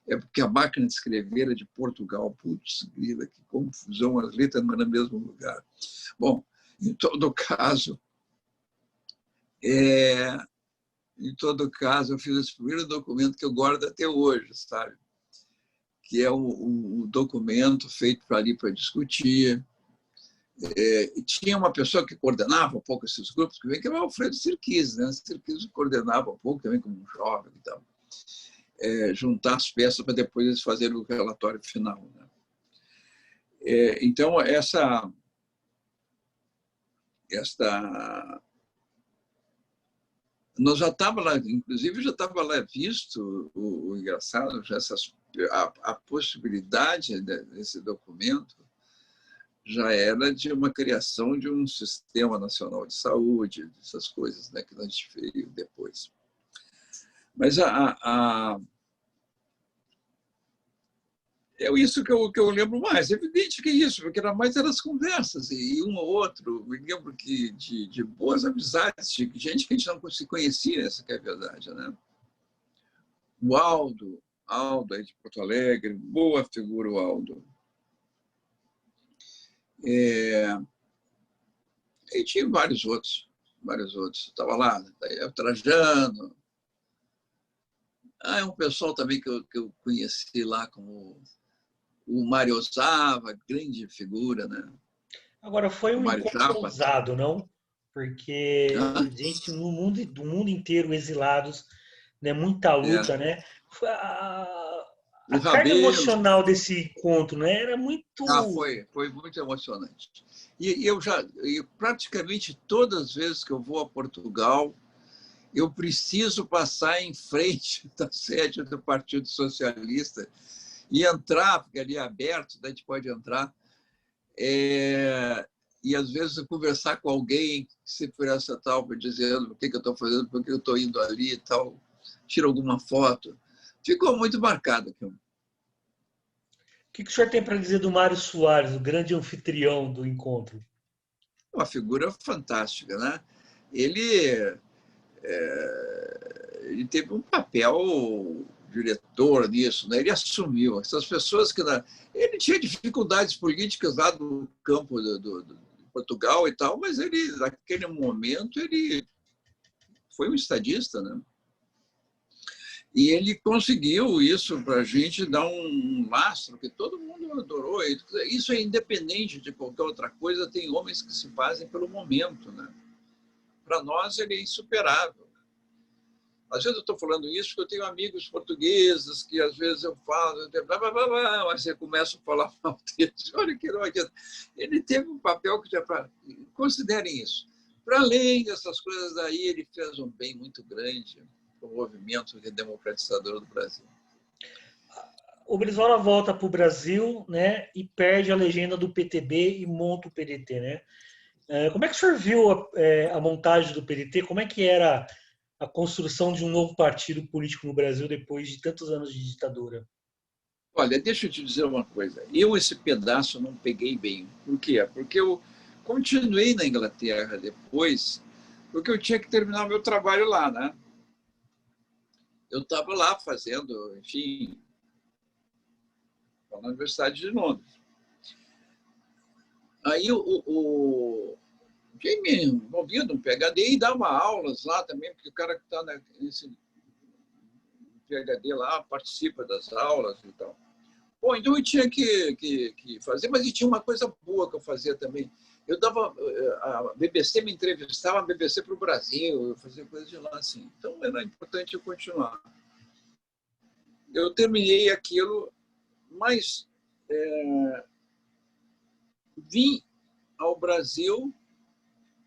É porque a máquina de escrever era de Portugal. Putz, que confusão, as letras não eram no mesmo lugar. Bom, em todo caso, eu fiz esse primeiro documento que eu guardo até hoje, sabe? Que é o documento feito ali para discutir. Tinha uma pessoa que coordenava um pouco esses grupos, que era o Alfredo Sirquis, né? Sirquis coordenava um pouco também como um jovem e tal. Juntar as peças para depois eles fazerem o relatório final. Né? Então, nós já estava lá, inclusive já estava lá visto o engraçado, a possibilidade desse documento já era de uma criação de um sistema nacional de saúde, essas coisas, né, que a gente veio depois. Mas isso que eu lembro mais. É evidente que é isso, porque era mais eram as conversas, e um ou outro. Me lembro que de boas amizades, de gente que a gente não se conhecia, essa que é a verdade, né? O Aldo aí de Porto Alegre, boa figura o Aldo. E tinha vários outros. Estava lá, o Trajano. Um pessoal também que eu conheci lá, como o Mário Osava, grande figura, né? Agora, foi O um Mário encontro Japa. ousado, não? Porque Ah, gente do mundo inteiro exilados, né? Muita luta, né? A o carga Rabelo. emocional desse encontro, né? Era muito. Foi muito emocionante. E praticamente todas as vezes que eu vou a Portugal, eu preciso passar em frente da sede do Partido Socialista e entrar, porque ali é aberto, a gente pode entrar, e às vezes conversar com alguém, segurança tal, dizendo o que eu estou fazendo, por que eu estou indo ali e tal, tira alguma foto. Ficou muito marcado aquilo. O que o senhor tem para dizer do Mário Soares, o grande anfitrião do encontro? Uma figura fantástica, né? Ele ele teve um papel diretor nisso, né? Ele assumiu essas pessoas que ele tinha dificuldades políticas lá do campo de Portugal e tal, mas ele naquele momento ele foi um estadista, né? E ele conseguiu isso para a gente dar um lastro que todo mundo adorou. Isso é independente de qualquer outra coisa. Tem homens que se fazem pelo momento, né? Para nós ele é insuperável. Às vezes eu estou falando isso porque eu tenho amigos portugueses que às vezes eu falo, blá, blá, blá, blá, mas eu começo a falar mal deles. Olha que não adianta. Ele teve um papel que já para. Considerem isso. Para além dessas coisas aí, ele fez um bem muito grande para o movimento democratizador do Brasil. O Brizola volta para o Brasil, né, e perde a legenda do PTB e monta o PDT, né? Como é que o senhor viu a montagem do PDT? Como é que era a construção de um novo partido político no Brasil depois de tantos anos de ditadura? Olha, deixa eu te dizer uma coisa. Esse pedaço não peguei bem. Por quê? Porque eu continuei na Inglaterra depois, porque eu tinha que terminar o meu trabalho lá, né? Eu estava lá fazendo, enfim, na Universidade de Londres. Aí quem me envolvia no PhD e dava aulas lá também, porque o cara que está nesse PhD lá participa das aulas e tal. Bom, então eu tinha que fazer, mas tinha uma coisa boa que eu fazia também. Eu dava, a BBC me entrevistava, a BBC para o Brasil, eu fazia coisas de lá assim. Então era importante eu continuar. Eu terminei aquilo, mas vim ao Brasil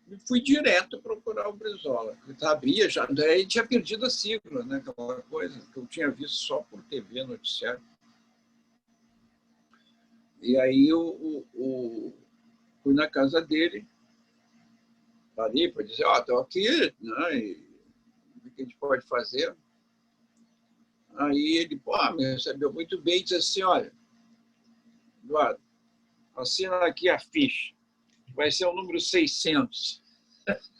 e fui direto procurar o Brizola. Ele sabia já, daí tinha perdido a sigla, né? Aquela coisa que eu tinha visto só por TV, noticiário. E aí eu fui na casa dele, ali para dizer, estou aqui, né? E o que a gente pode fazer? Aí ele me recebeu muito bem e disse assim, olha, Eduardo, assina aqui a ficha, vai ser o número 600.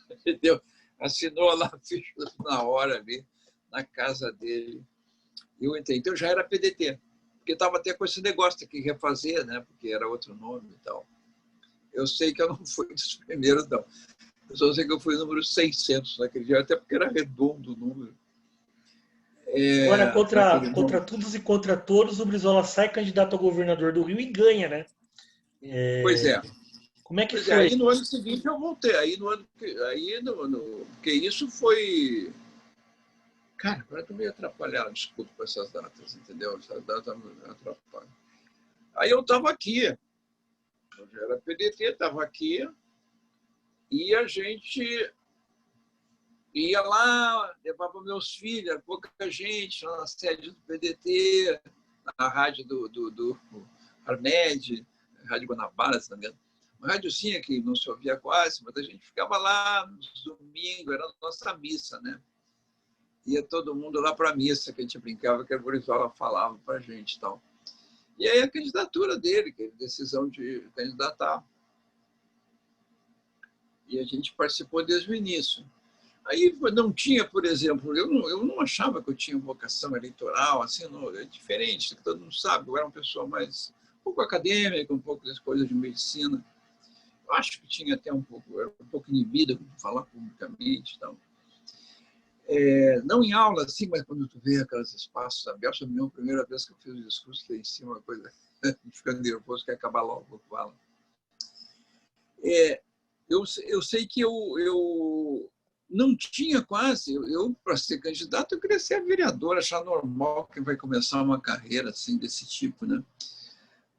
Entendeu? Assinou lá a ficha na hora ali, na casa dele. Eu entrei. Então já era PDT, porque estava até com esse negócio de refazer, né? Porque era outro nome e tal. Eu sei que eu não fui dos primeiros, não. Eu só sei que eu fui o número 600 naquele dia, até porque era redondo o número. Agora, contra todos e contra todos, o Brizola sai candidato a governador do Rio e ganha, né? Pois é. Como é que Pois é, foi? aí no ano seguinte eu voltei. Porque isso foi. Cara, agora estou meio atrapalhado, desculpa com essas datas, entendeu? Essas datas me atrapalham. Aí eu estava aqui, eu já era PDT, estava aqui, e a gente ia lá, levava meus filhos, pouca gente, na sede do PDT, na rádio do Armed, Rádio Guanabara, se não me engano. Uma rádiozinha que não se ouvia quase, mas a gente ficava lá nos domingos, era a nossa missa, né? Ia todo mundo lá para a missa, que a gente brincava que a Brizola falava para a gente e tal. E aí a candidatura dele, que é a decisão de candidatar. E a gente participou desde o início. Aí não tinha, por exemplo, eu não achava que eu tinha vocação eleitoral, assim, não, é diferente, todo mundo sabe, eu era uma pessoa mais, um pouco acadêmica, um pouco das coisas de medicina. Eu acho que tinha até um pouco inibida com falar publicamente e tal. Não em aula, assim, mas quando tu vê aqueles espaços abertos, eu me lembro a primeira vez que eu fiz o discurso lá em cima, uma coisa, ficando nervoso, quer acabar logo o fala. Eu sei que eu não tinha quase, para ser candidato, eu queria ser vereador, achar normal que vai começar uma carreira assim desse tipo, né?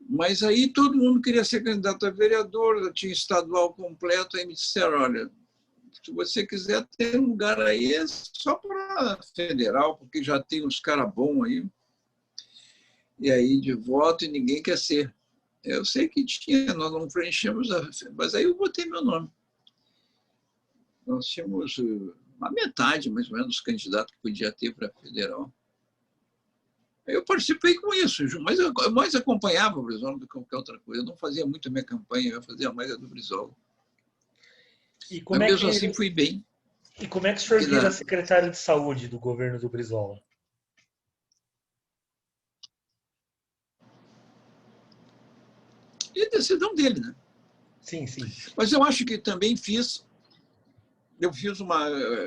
Mas aí todo mundo queria ser candidato a vereador, eu tinha estadual completo, aí me disseram, olha, se você quiser ter um lugar aí, é só para federal, porque já tem uns caras bons aí, e aí de voto e ninguém quer ser. Eu sei que tinha, nós não preenchemos, mas aí eu botei meu nome. Nós tínhamos a metade, mais ou menos, dos candidatos que podia ter para federal. Eu participei com isso, mas eu mais acompanhava o Brizola do que qualquer outra coisa. Eu não fazia muito a minha campanha, eu fazia mais a do Brizola. Mas mesmo assim fui bem. E como é que o senhor vira secretário de saúde do governo do Brizola? E a decisão dele, né? Sim, sim. Mas eu acho que também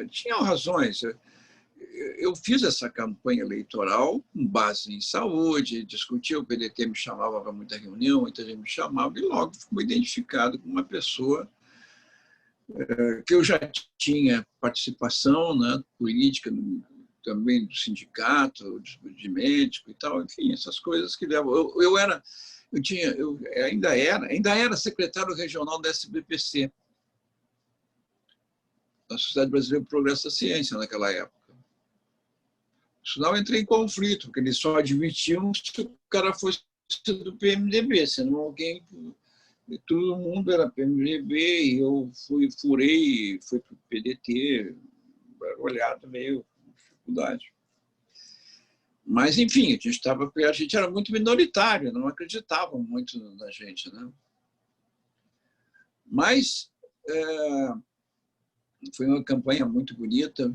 tinha razões. Eu fiz essa campanha eleitoral com base em saúde, discutia, o PDT me chamava para muita reunião, muita gente me chamava, e logo fui identificado como uma pessoa que eu já tinha participação, né, política, também do sindicato, de médico e tal, enfim, essas coisas que levam. Eu ainda era secretário regional da SBPC, da Sociedade Brasileira do Progresso da Ciência, naquela época. Senão eu entrei em conflito, porque eles só admitiam se o cara fosse do PMDB, senão alguém... Todo mundo era PMDB e eu furei, fui para o PDT, olhado meio com dificuldade. Mas, enfim, a gente era muito minoritário, não acreditavam muito na gente, né? Mas foi uma campanha muito bonita,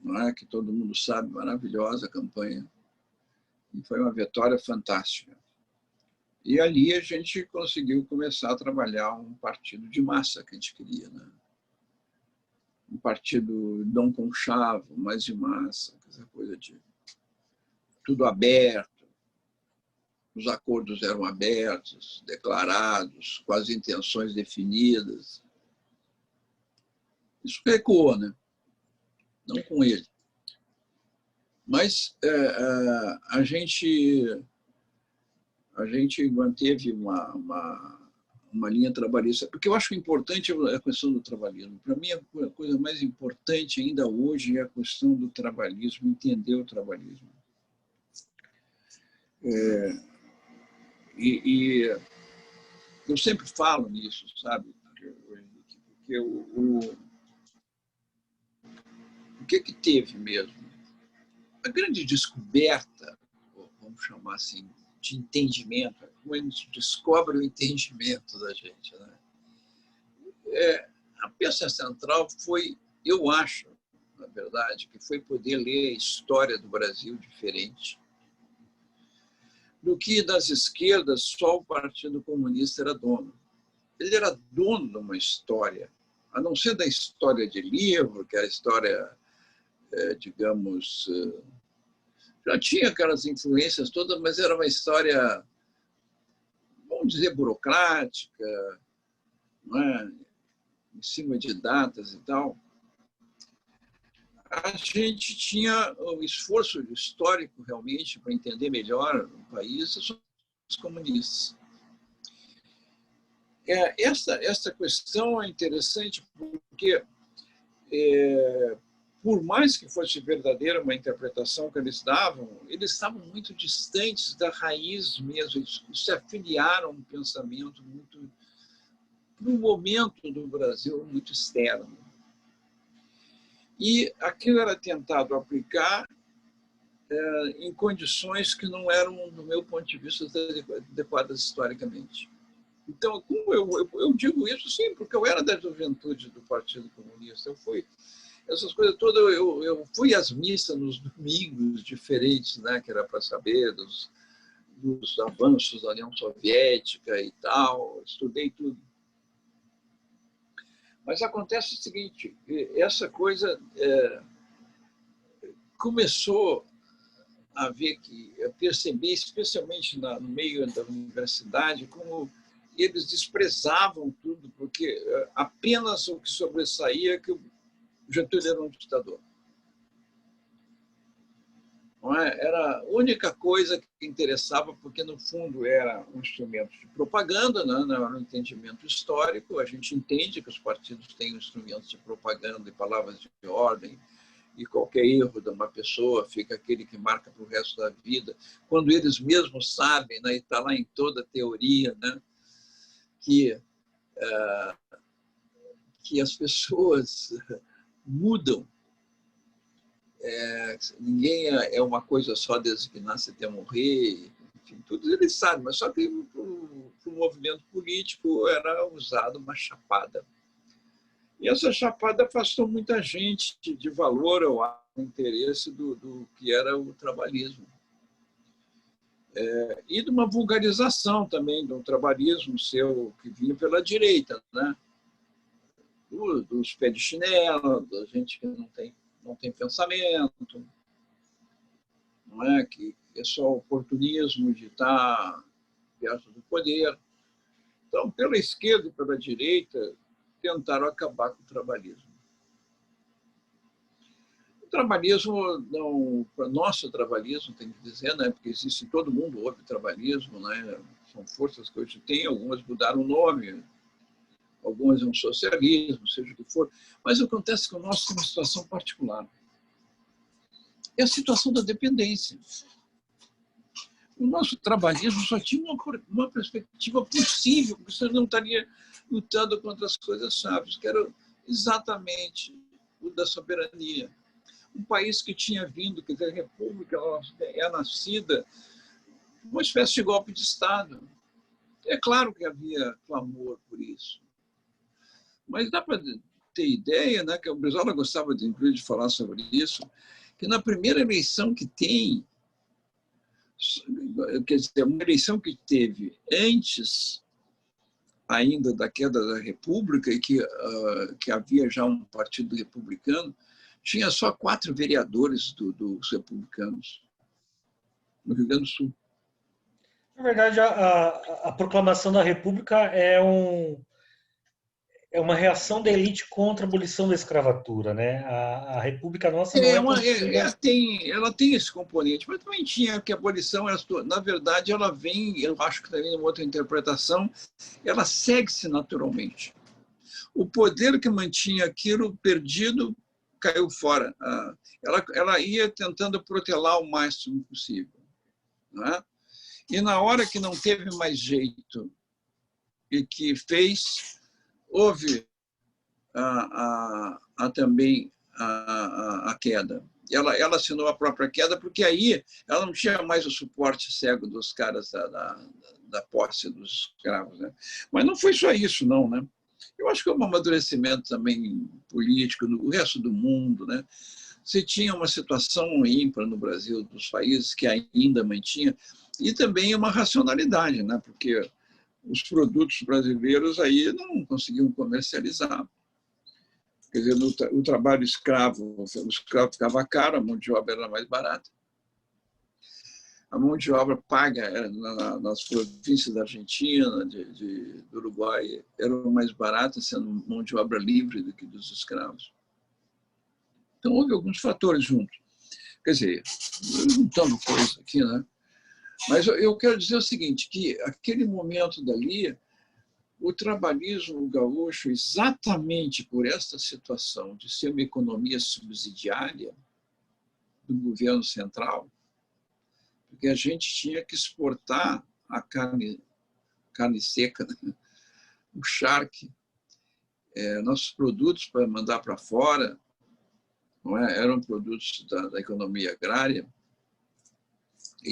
não é? Que todo mundo sabe, maravilhosa a campanha. E foi uma vitória fantástica. E ali a gente conseguiu começar a trabalhar um partido de massa que a gente queria, né? Um partido não conchavo, mas de massa, essa coisa de tudo aberto, os acordos eram abertos, declarados, com as intenções definidas. Isso recuou, né? Não com ele. Mas a gente manteve uma linha trabalhista, porque eu acho que o importante é a questão do trabalhismo. Para mim, a coisa mais importante ainda hoje é a questão do trabalhismo, entender o trabalhismo. E eu sempre falo nisso, sabe? Porque o que teve mesmo? A grande descoberta, vamos chamar assim, de entendimento, como a gente descobre o entendimento da gente, né? A peça central foi, eu acho, na verdade, que foi poder ler a história do Brasil diferente do que das esquerdas só o Partido Comunista era dono. Ele era dono de uma história, a não ser da história de livro, que é a história, digamos, já tinha aquelas influências todas, mas era uma história, vamos dizer, burocrática, não é? Em cima de datas e tal. A gente tinha um esforço histórico realmente para entender melhor o país, os comunistas. Essa questão é interessante porque, por mais que fosse verdadeira uma interpretação que eles davam, eles estavam muito distantes da raiz mesmo, eles se afiliaram a um pensamento muito, para um momento do Brasil, muito externo. E aquilo era tentado aplicar em condições que não eram, do meu ponto de vista, adequadas historicamente. Então, como eu digo isso, sim, porque eu era da juventude do Partido Comunista. Eu fui, essas coisas todas, eu fui às missas nos domingos diferentes, né, que era para saber dos avanços da União Soviética e tal, estudei tudo. Mas acontece o seguinte, essa coisa começou a ver que eu percebi, especialmente no meio da universidade, como eles desprezavam tudo, porque apenas o que sobressaía é que o Getúlio era um ditador. Não é? Era a única coisa que interessava, porque, no fundo, era um instrumento de propaganda, né? Não era um entendimento histórico. A gente entende que os partidos têm instrumentos de propaganda e palavras de ordem, e qualquer erro de uma pessoa fica aquele que marca para o resto da vida, quando eles mesmos sabem, né? E está lá em toda a teoria, né? Que as pessoas mudam. Ninguém é uma coisa só desde que nasce até morrer, enfim, tudo eles sabem, mas só que para o movimento político era usada uma chapada. E essa chapada afastou muita gente de valor ao interesse do que era o trabalhismo. E de uma vulgarização também do trabalhismo seu, que vinha pela direita, né? Dos pés de chinelo, da gente que não tem pensamento, não é? Que é só oportunismo de estar perto do poder. Então, pela esquerda e pela direita, tentaram acabar com o trabalhismo. O trabalhismo, não, para nosso trabalhismo, tem que dizer, né? Porque existe, todo mundo ouve trabalhismo, né? São forças que hoje tem, algumas mudaram o nome, algumas é um socialismo, seja o que for, mas acontece que o nosso tem uma situação particular. É a situação da dependência. O nosso trabalhismo só tinha uma perspectiva possível, porque você não estaria lutando contra as coisas chaves, que era exatamente o da soberania. Um país que tinha vindo, quer dizer, a República é nascida uma espécie de golpe de Estado. É claro que havia clamor por isso. Mas dá para ter ideia, né, que o Brizola gostava de falar sobre isso, que na primeira eleição que tem, quer dizer, uma eleição que teve antes ainda da queda da República e que havia já um partido republicano, tinha só 4 vereadores dos republicanos no Rio Grande do Sul. Na verdade, a proclamação da República é uma reação da elite contra a abolição da escravatura, né? A República nossa não é construída... Ela tem esse componente, mas também tinha que a abolição, na verdade, ela vem, eu acho que também uma outra interpretação, ela segue-se naturalmente. O poder que mantinha aquilo perdido caiu fora. Ela ia tentando protelar o máximo possível, não é? E na hora que não teve mais jeito e que fez, houve também a queda. Ela assinou a própria queda, porque aí ela não tinha mais o suporte cego dos caras da posse dos escravos, né? Mas não foi só isso, não, né? Eu acho que é um amadurecimento também político no resto do mundo, né? Você tinha uma situação ímpar no Brasil, dos países que ainda mantinha, e também uma racionalidade, né? Porque os produtos brasileiros aí não conseguiam comercializar. Quer dizer, o trabalho escravo, o escravo ficava caro, a mão de obra era mais barata. A mão de obra paga nas províncias da Argentina, do Uruguai, era mais barata, sendo mão de obra livre do que dos escravos. Então, houve alguns fatores juntos. Quer dizer, juntando coisas aqui, né? Mas eu quero dizer o seguinte, que aquele momento dali, o trabalhismo gaúcho, exatamente por esta situação de ser uma economia subsidiária do governo central, porque a gente tinha que exportar a carne seca, né? O charque, nossos produtos para mandar para fora, não é? Eram produtos da economia agrária, O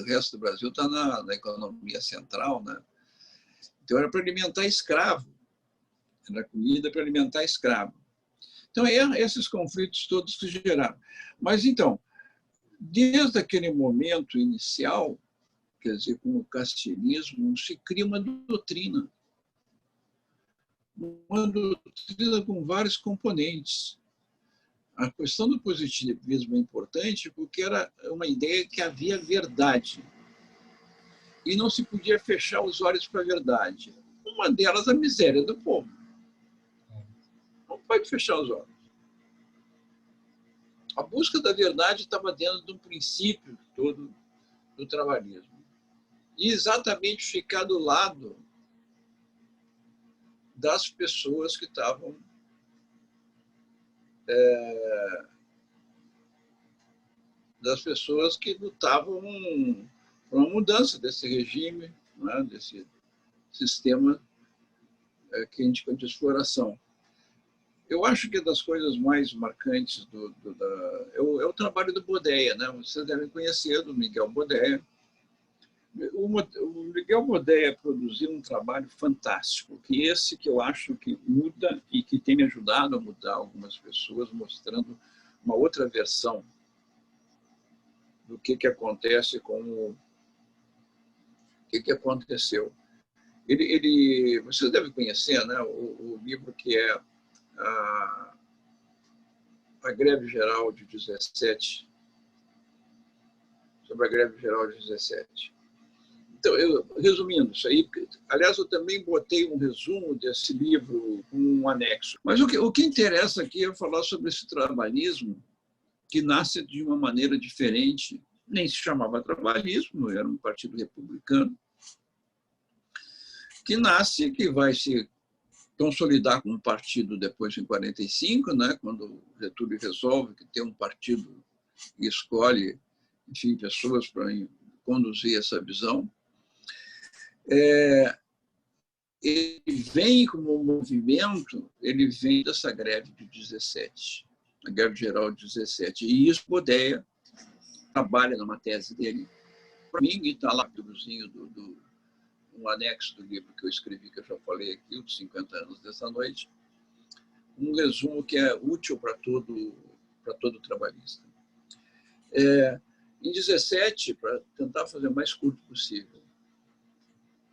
resto do Brasil está na economia central, né? Então era para alimentar escravo, era comida para alimentar escravo. Então esses conflitos todos se geraram. Mas então, desde aquele momento inicial, quer dizer, com o castilhismo, se cria uma doutrina com vários componentes. A questão do positivismo é importante porque era uma ideia que havia verdade e não se podia fechar os olhos para a verdade. Uma delas, a miséria do povo. Não pode fechar os olhos. A busca da verdade estava dentro de um princípio todo do trabalhismo. E exatamente ficar do lado das pessoas que estavam lutavam por uma mudança desse regime, né, desse sistema que a gente chama de exploração. Eu acho que das coisas mais marcantes é o trabalho do Bodeia, né? Vocês devem conhecer, do Miguel Bodeia. O Miguel Bodeia produziu um trabalho fantástico, que eu acho que muda e que tem me ajudado a mudar algumas pessoas, mostrando uma outra versão do que acontece o que aconteceu. Vocês devem conhecer, né, o livro que é a greve geral de 17, sobre a greve geral de 17. Então, resumindo isso aí, aliás, eu também botei um resumo desse livro com um anexo. Mas o que interessa aqui é falar sobre esse trabalhismo que nasce de uma maneira diferente, nem se chamava trabalhismo, era um partido republicano, que vai se consolidar como partido depois em 45, né, quando Getúlio resolve que tem um partido e escolhe, enfim, pessoas para conduzir essa visão. Ele vem como movimento, ele vem dessa greve de 17, a greve geral de 17. E isso Bodeia trabalha numa tese dele. Para mim, está lá um anexo do livro que eu escrevi, que eu já falei aqui, os 50 anos dessa noite, um resumo que é útil para todo trabalhista. Em 17, para tentar fazer o mais curto possível,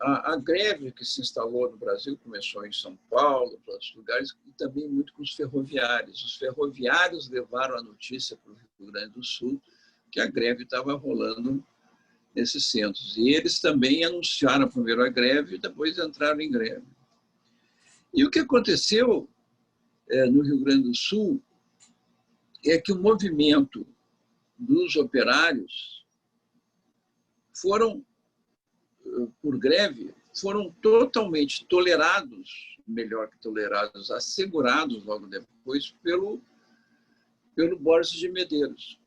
a greve que se instalou no Brasil começou em São Paulo, para outros lugares, e também muito com os ferroviários. Os ferroviários levaram a notícia para o Rio Grande do Sul que a greve estava rolando nesses centros. E eles também anunciaram primeiro a greve e depois entraram em greve. E o que aconteceu no Rio Grande do Sul é que o movimento dos operários por greve, foram totalmente tolerados, melhor que tolerados, assegurados logo depois pelo Borges de Medeiros.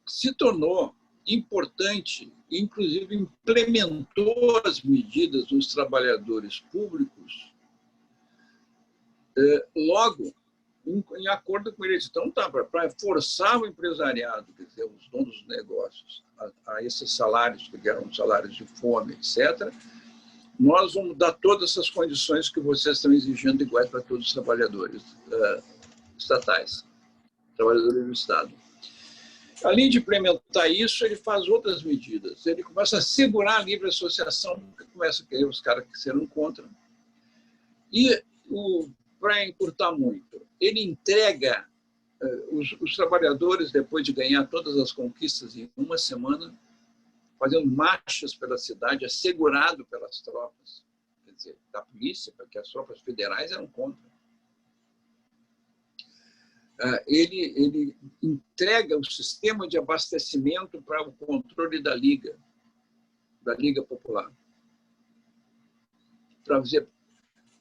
Se tornou importante, inclusive implementou as medidas nos trabalhadores públicos logo em acordo com eles. Então, para forçar o empresariado, quer dizer, os donos dos negócios, a esses salários, que eram salários de fome, etc., nós vamos dar todas essas condições que vocês estão exigindo iguais para todos os trabalhadores estatais, trabalhadores do Estado. Além de implementar isso, ele faz outras medidas. Ele começa a segurar a livre associação, porque começa a querer os caras que serão contra. E, para encurtar muito, ele entrega os trabalhadores, depois de ganhar todas as conquistas em uma semana, fazendo marchas pela cidade, assegurado pelas tropas, quer dizer, da polícia, porque as tropas federais eram contra. Ele entrega o sistema de abastecimento para o controle da Liga Popular, para dizer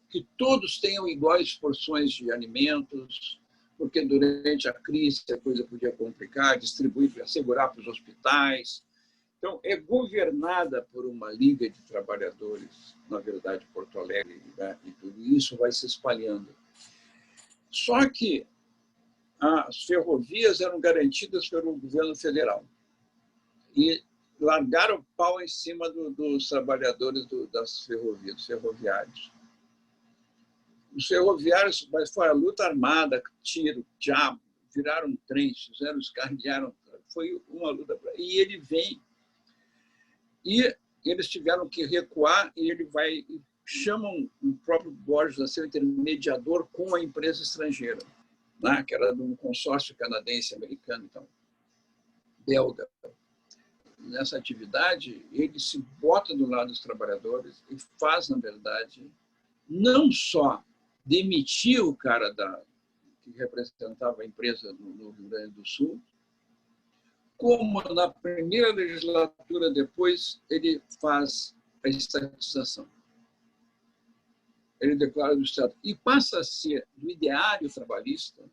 que todos tenham iguais porções de alimentos, porque durante a crise a coisa podia complicar, distribuir, assegurar para os hospitais. Então, é governada por uma liga de trabalhadores, na verdade, Porto Alegre, né? E tudo isso vai se espalhando. Só que as ferrovias eram garantidas pelo governo federal. E largaram o pau em cima dos trabalhadores das ferrovias, dos ferroviários. Os ferroviários, mas foi a luta armada, tiro, diabo, viraram trens, fizeram, escarnearam, foi uma luta. E ele vem, e eles tiveram que recuar, e ele vai, chamam o próprio Borges a ser intermediador com a empresa estrangeira, né, que era de um consórcio canadense-americano, então, belga. Nessa atividade, ele se bota do lado dos trabalhadores e faz, na verdade, não só demitir o cara que representava a empresa no Rio Grande do Sul, como na primeira legislatura depois ele faz a estatização. Ele declara do Estado. E passa a ser, do ideário trabalhista,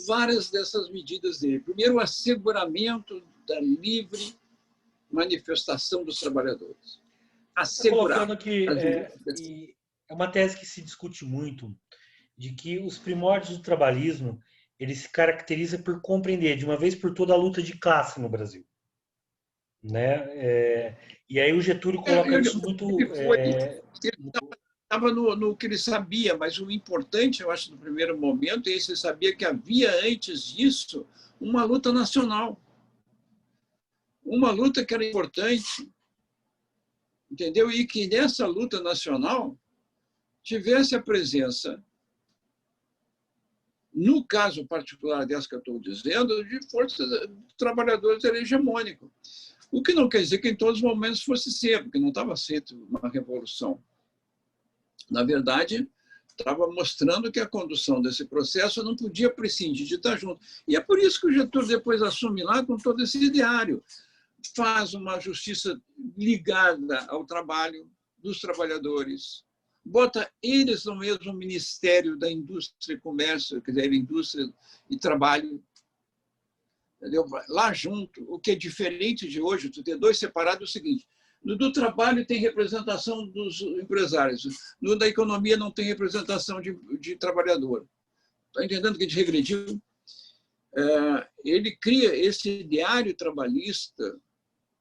várias dessas medidas dele. Primeiro, o asseguramento da livre manifestação dos trabalhadores. Assegurar. Colocando que é uma tese que se discute muito, de que os primórdios do trabalhismo ele se caracteriza por compreender de uma vez por toda a luta de classe no Brasil, né? E aí o Getúlio coloca isso muito. Estava no que ele sabia, mas o importante, eu acho, no primeiro momento, é que ele sabia que havia antes disso uma luta nacional, uma luta que era importante, entendeu? E que nessa luta nacional tivesse a presença, no caso particular dessa que eu estou dizendo, de forças de trabalhadores hegemônicos. O que não quer dizer que em todos os momentos fosse ser, porque não estava sendo uma revolução. Na verdade, estava mostrando que a condução desse processo não podia prescindir de estar junto. E é por isso que o Getúlio depois assume lá com todo esse ideário. Faz uma justiça ligada ao trabalho dos trabalhadores, bota eles no mesmo Ministério da Indústria e Comércio, quer dizer, Indústria e Trabalho, entendeu? Lá junto, o que é diferente de hoje, tu ter dois separados, é o seguinte: no do trabalho tem representação dos empresários, no da economia não tem representação de trabalhador. Está entendendo que a gente regrediu? Ele cria esse ideário trabalhista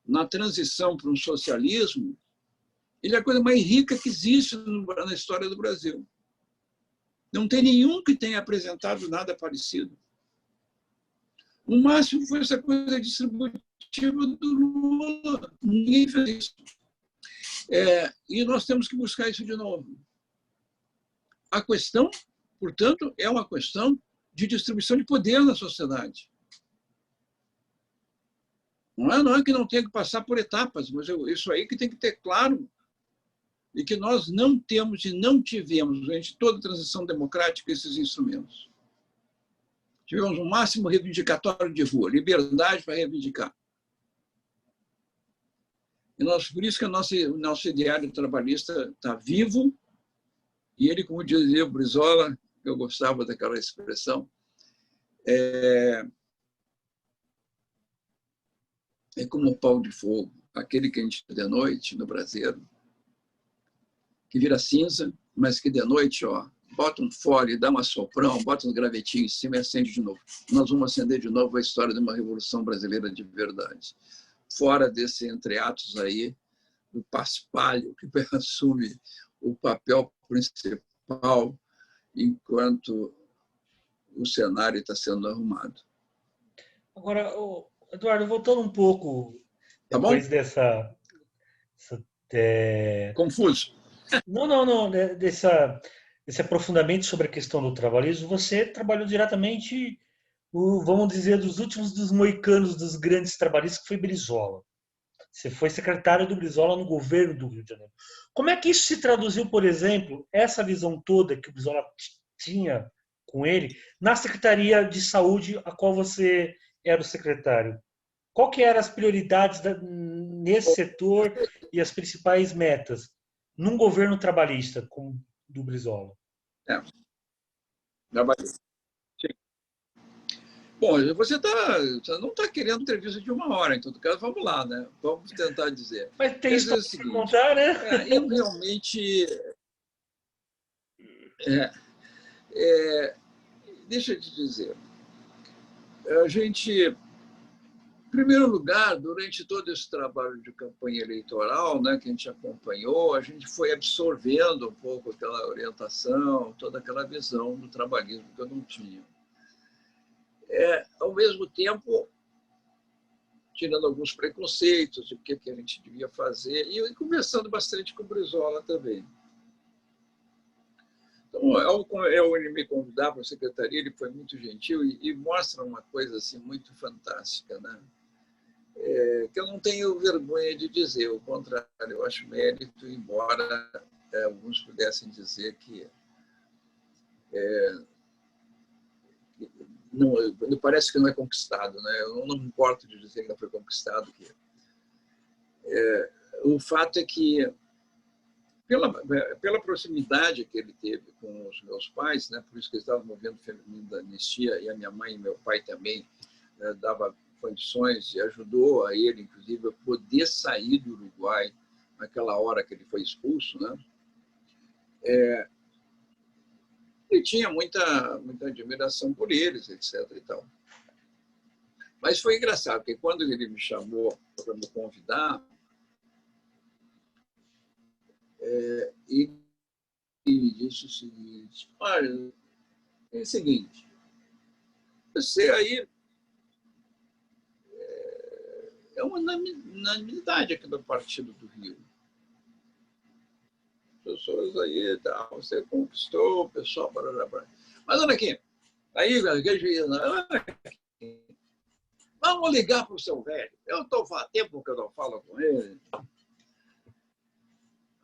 na transição para um socialismo. Ele é a coisa mais rica que existe na história do Brasil. Não tem nenhum que tenha apresentado nada parecido. O máximo foi essa coisa distributiva do Lula. Ninguém fez isso. E nós temos que buscar isso de novo. A questão, portanto, é uma questão de distribuição de poder na sociedade. Não é que não tenha que passar por etapas, mas isso aí que tem que ter claro. E que nós não temos e não tivemos, durante toda a transição democrática, esses instrumentos. Tivemos um máximo reivindicatório de rua, liberdade para reivindicar. E por isso que o nosso ideário trabalhista está vivo, e ele, como dizia o Brizola, eu gostava daquela expressão, é como um pau de fogo, aquele que a gente de noite no braseiro, que vira cinza, mas que de noite, bota um fole, dá um assoprão, bota um gravetinho em cima e acende de novo. Nós vamos acender de novo a história de uma Revolução Brasileira de verdade. Fora desse entreatos aí, do paspalho, que assume o papel principal enquanto o cenário está sendo arrumado. Agora, Eduardo, voltando um pouco, depois dessa Confuso. Não. Desse aprofundamento sobre a questão do trabalhismo, você trabalhou diretamente, vamos dizer, dos moicanos, dos grandes trabalhistas, que foi Brizola. Você foi secretário do Brizola no governo do Rio de Janeiro. Como é que isso se traduziu, por exemplo, essa visão toda que o Brizola tinha com ele, na Secretaria de Saúde, a qual você era o secretário? Qual que eram as prioridades nesse setor e as principais metas num governo trabalhista como do Brizola? Bom, você não está querendo entrevista de 1 hora, então, vamos lá, né? Vamos tentar dizer. Mas tem isso para contar, né? Eu realmente... deixa eu te dizer, a gente, em primeiro lugar, durante todo esse trabalho de campanha eleitoral, né, que a gente acompanhou, a gente foi absorvendo um pouco aquela orientação, toda aquela visão do trabalhismo que eu não tinha. Ao mesmo tempo, tirando alguns preconceitos de o que a gente devia fazer, e conversando bastante com o Brizola também. Então, ao ele me convidar para a secretaria, ele foi muito gentil e mostra uma coisa assim, muito fantástica, né? Que eu não tenho vergonha de dizer, ao contrário, eu acho mérito, embora alguns pudessem dizer que não, parece que não é conquistado, né? Eu não me importo de dizer que não foi conquistado. O fato é que, pela proximidade que ele teve com os meus pais, né? Por isso que eles estavam movendo o feminino da anistia, e a minha mãe e meu pai também dava condições e ajudou a ele, inclusive, a poder sair do Uruguai naquela hora que ele foi expulso, né? Ele tinha muita admiração por eles, etc. E tal. Mas foi engraçado, porque quando ele me chamou para me convidar, ele me disse o seguinte: olha, é o seguinte, você aí é uma unanimidade aqui do Partido do Rio. Pessoas aí, tá, você conquistou o pessoal, blá. Mas olha aqui, aí, vamos ligar para o seu velho. Eu estou faz tempo que eu não falo com ele.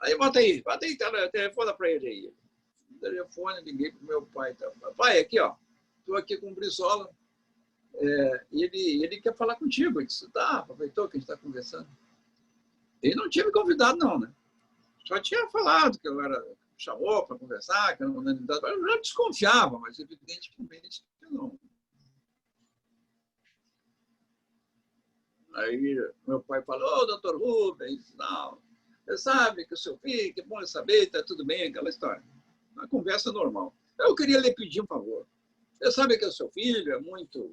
Aí bota aí, telefona para ele aí. O telefone, liguei para o meu pai. Tá. Pai, aqui, ó, estou aqui com o Brizola. Ele quer falar contigo. Eu disse, tá, aproveitou que a gente está conversando. Ele não tinha me convidado, não, né? Só tinha falado que eu chamou para conversar, que era uma unanimidade. Eu já desconfiava, mas evidentemente que não. Aí meu pai falou, doutor Rubens, não, você sabe que o seu filho, que é bom saber, está tudo bem, aquela história. Uma conversa normal. Eu queria lhe pedir um favor. Você sabe que o seu filho é muito...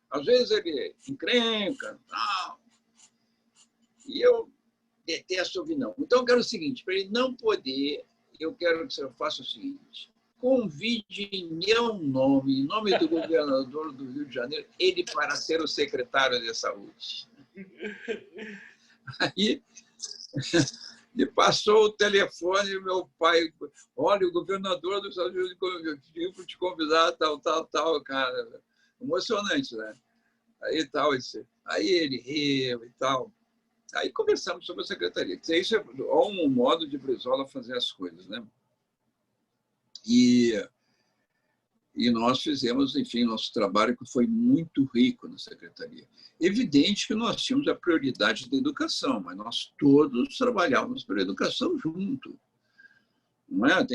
Às vezes ele encrenca, tal. E eu detesto ouvir não. Então eu quero o seguinte, para ele não poder, eu quero que você faça o seguinte, convide em meu nome, em nome do governador do Rio de Janeiro, ele para ser o secretário de saúde. Aí me passou o telefone e meu pai, olha, o governador dos Estados Unidos pediu para te convidar, tal, cara. Emocionante, né? Aí ele riu e tal. Aí conversamos sobre a secretaria. Isso é um modo de Brizola fazer as coisas, né? E nós fizemos, enfim, nosso trabalho que foi muito rico na secretaria. Evidente que nós tínhamos a prioridade da educação, mas nós todos trabalhávamos pela educação junto. Não é?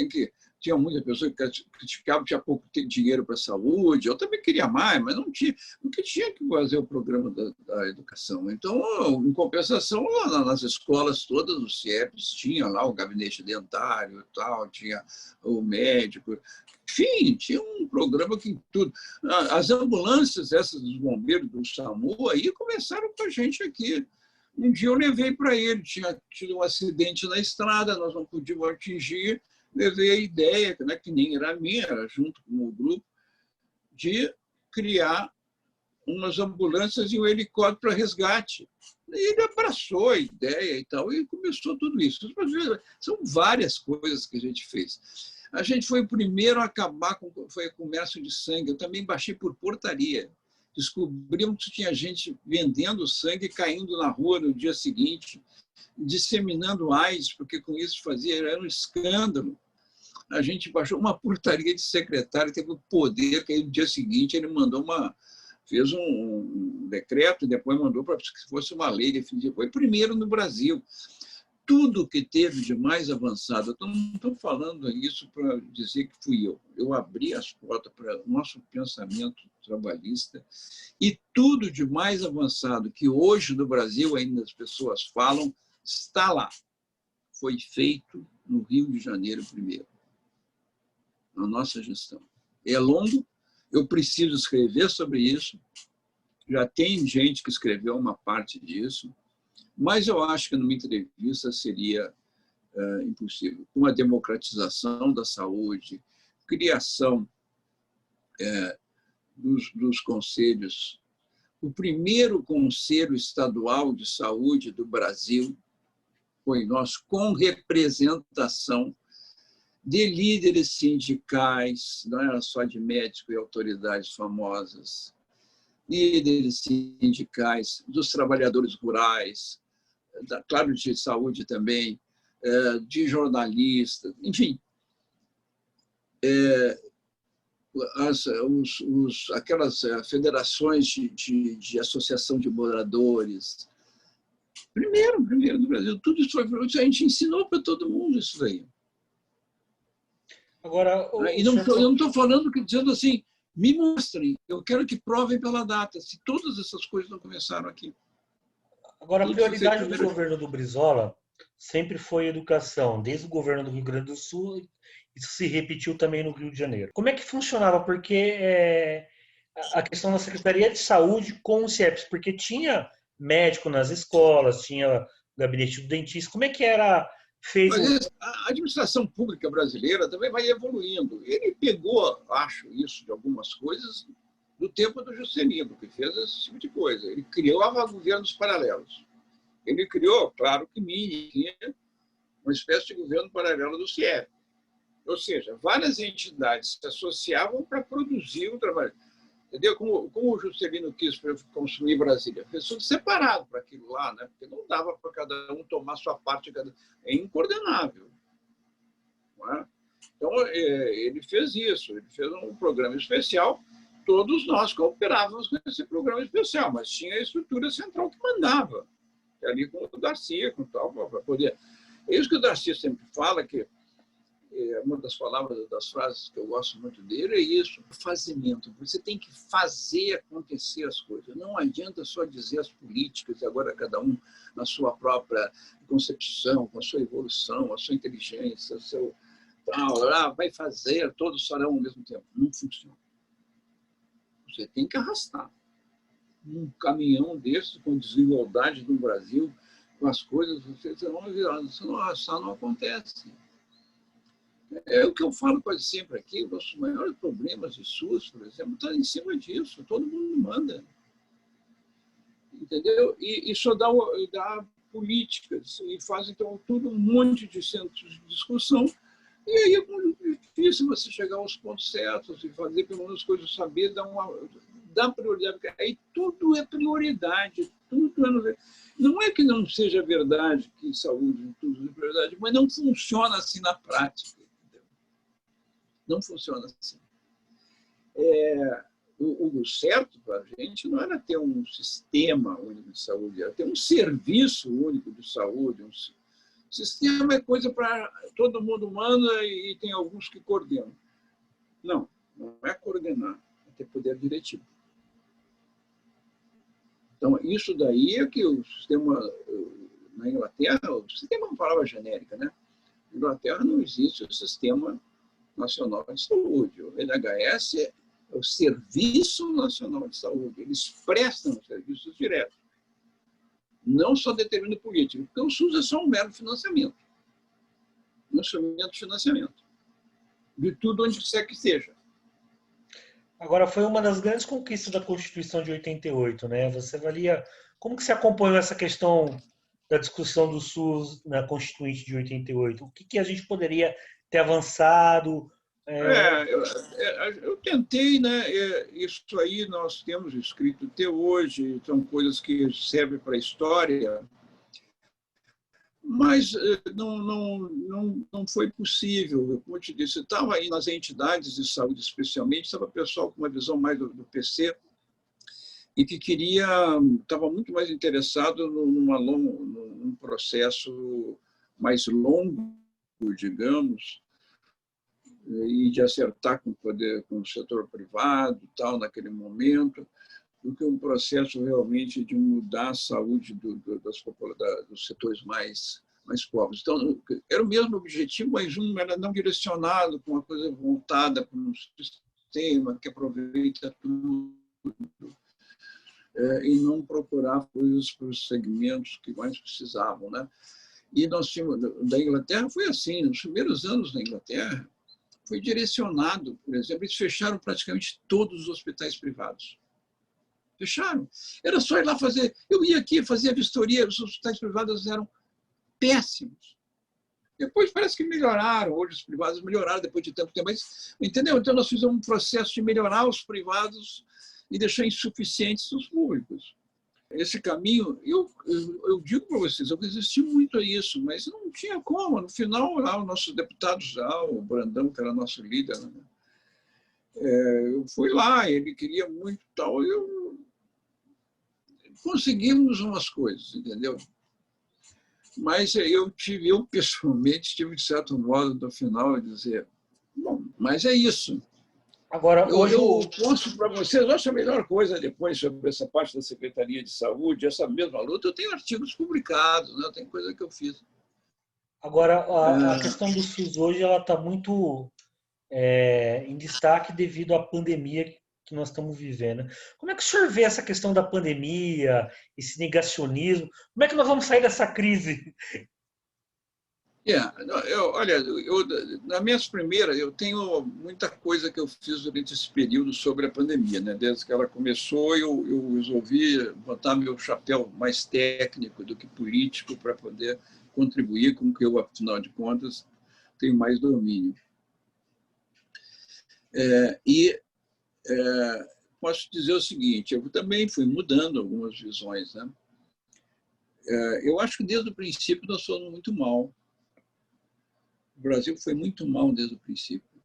Tinha muita pessoa que criticava que tinha pouco dinheiro para a saúde. Eu também queria mais, mas não tinha, porque tinha que fazer o programa da educação. Então, em compensação, lá nas escolas todas, os CIEPs, tinha lá o gabinete dentário, tal, tinha o médico. Enfim, tinha um programa que tudo. As ambulâncias, essas dos bombeiros do SAMU, aí começaram com a gente aqui. Um dia eu levei para ele, tinha tido um acidente na estrada, nós não podíamos atingir, levei a ideia, né, que nem era minha, era junto com o grupo, de criar umas ambulâncias e um helicóptero para resgate. E ele abraçou a ideia e tal, e começou tudo isso. São várias coisas que a gente fez. A gente foi o primeiro a acabar com o comércio de sangue. Eu também baixei por portaria. Descobrimos que tinha gente vendendo sangue e caindo na rua no dia seguinte, disseminando AIDS, porque com isso era um escândalo. A gente baixou uma portaria de secretário, teve o poder, que aí no dia seguinte ele fez um decreto e depois mandou para que fosse uma lei definitiva. Foi primeiro no Brasil. Tudo que teve de mais avançado, eu não estou falando isso para dizer que fui eu. Eu abri as portas para o nosso pensamento trabalhista e tudo de mais avançado que hoje no Brasil ainda as pessoas falam, está lá. Foi feito no Rio de Janeiro primeiro, na nossa gestão. É longo, eu preciso escrever sobre isso. Já tem gente que escreveu uma parte disso, mas eu acho que numa entrevista seria impossível. Com a democratização da saúde, criação dos conselhos. O primeiro Conselho Estadual de Saúde do Brasil foi nosso, com representação de líderes sindicais, não era só de médicos e autoridades famosas, líderes sindicais, dos trabalhadores rurais, claro, de saúde também, de jornalistas, enfim. Aquelas federações de associação de moradores. Primeiro do Brasil, tudo isso foi, a gente ensinou para todo mundo isso daí. Agora, eu não estou falando, dizendo assim, me mostrem, eu quero que provem pela data, se todas essas coisas não começaram aqui. Agora, a prioridade do governo do Brizola sempre foi educação, desde o governo do Rio Grande do Sul, isso se repetiu também no Rio de Janeiro. Como é que funcionava? Porque a questão da Secretaria de Saúde com o CIEPS, porque tinha médico nas escolas, tinha gabinete do dentista, como é que era feito? Mas a administração pública brasileira também vai evoluindo. Ele pegou, acho isso, de algumas coisas do tempo do Juscelino, que fez esse tipo de coisa. Ele criava governos paralelos. Ele criou, claro que tinha uma espécie de governo paralelo do CIEP. Ou seja, várias entidades se associavam para produzir o trabalho. Entendeu? Como o Juscelino quis consumir Brasília. Fez tudo separado para aquilo lá, né? Porque não dava para cada um tomar sua parte. É incoordenável. Não é? Então, ele fez isso. Ele fez um programa especial. Todos nós cooperávamos com esse programa especial, mas tinha a estrutura central que mandava. Ali com o Darcy, com tal, para poder... É isso que o Darcy sempre fala, que uma das palavras, das frases que eu gosto muito dele é isso, fazimento. Você tem que fazer acontecer as coisas. Não adianta só dizer as políticas, e agora cada um na sua própria concepção, com a sua evolução, a sua inteligência, o seu tal, vai fazer, todos farão ao mesmo tempo. Não funciona. Você tem que arrastar. Um caminhão desse, com desigualdade no Brasil, com as coisas, se não arrastar, não acontece. É o que eu falo quase sempre aqui, os nossos maiores problemas de SUS, por exemplo, estão em cima disso, todo mundo manda. Entendeu? E só dá políticas, e faz, então, tudo um monte de centros de discussão, e aí é muito difícil você chegar aos pontos certos e fazer pelo menos coisas, saber, dar prioridade, porque aí tudo é prioridade, tudo é... Não é que não seja verdade que saúde tudo é prioridade, mas não funciona assim na prática. Não funciona assim. O certo para a gente não era ter um sistema único de saúde, era ter um serviço único de saúde. Sistema é coisa para todo mundo manda e tem alguns que coordenam. Não é coordenar, é ter poder diretivo. Então, isso daí é que o sistema, na Inglaterra, o sistema é uma palavra genérica, né? Na Inglaterra não existe o sistema nacional de saúde. O NHS é o Serviço Nacional de Saúde. Eles prestam serviços diretos. Não só determina política, porque o SUS é só um mero financiamento. Um instrumento de financiamento. De tudo onde quer que seja. Agora, foi uma das grandes conquistas da Constituição de 88, né? Você avalia... Como que você acompanhou essa questão da discussão do SUS na Constituinte de 88? O que a gente poderia ter avançado? Eu tentei, né? Isso aí nós temos escrito até hoje, são coisas que servem para a história, mas não foi possível. Como eu te disse, estava aí nas entidades de saúde, especialmente, estava pessoal com uma visão mais do PC e que estava muito mais interessado num processo mais longo, digamos, e de acertar com o setor privado, tal, naquele momento, do que um processo realmente de mudar a saúde dos setores mais pobres. Então, era o mesmo objetivo, mas um era não direcionado, com uma coisa voltada para um sistema, que aproveita tudo, e não procurar coisas para os segmentos que mais precisavam, né? E nós tínhamos, da Inglaterra foi assim, nos primeiros anos da Inglaterra, foi direcionado, por exemplo, eles fecharam praticamente todos os hospitais privados. Fecharam. Era só ir lá fazer. Eu ia aqui, fazia vistoria, os hospitais privados eram péssimos. Depois parece que melhoraram, hoje os privados melhoraram depois de tanto tempo, mas, entendeu? Então nós fizemos um processo de melhorar os privados e deixar insuficientes os públicos. Esse caminho, eu digo para vocês, eu resisti muito a isso, mas não tinha como. No final, lá, o nosso deputado já, o Brandão, que era nosso líder, né? Eu fui lá, ele queria muito tal, e conseguimos umas coisas, entendeu? Mas eu pessoalmente tive, de certo modo, no final, dizer, bom, mas é isso. Agora, hoje eu posto para vocês, eu acho a melhor coisa depois sobre essa parte da Secretaria de Saúde, essa mesma luta, eu tenho artigos publicados, né? Tem coisa que eu fiz. Agora, a questão do SUS hoje ela está muito em destaque devido à pandemia que nós estamos vivendo. Como é que o senhor vê essa questão da pandemia, esse negacionismo? Como é que nós vamos sair dessa crise? Olha, nas minhas primeiras, eu tenho muita coisa que eu fiz durante esse período sobre a pandemia, né? Desde que ela começou, eu resolvi botar meu chapéu mais técnico do que político para poder contribuir com que eu, afinal de contas, tenho mais domínio. Posso dizer o seguinte, eu também fui mudando algumas visões, né? Eu acho que desde o princípio nós fomos muito mal. O Brasil foi muito mal desde o princípio.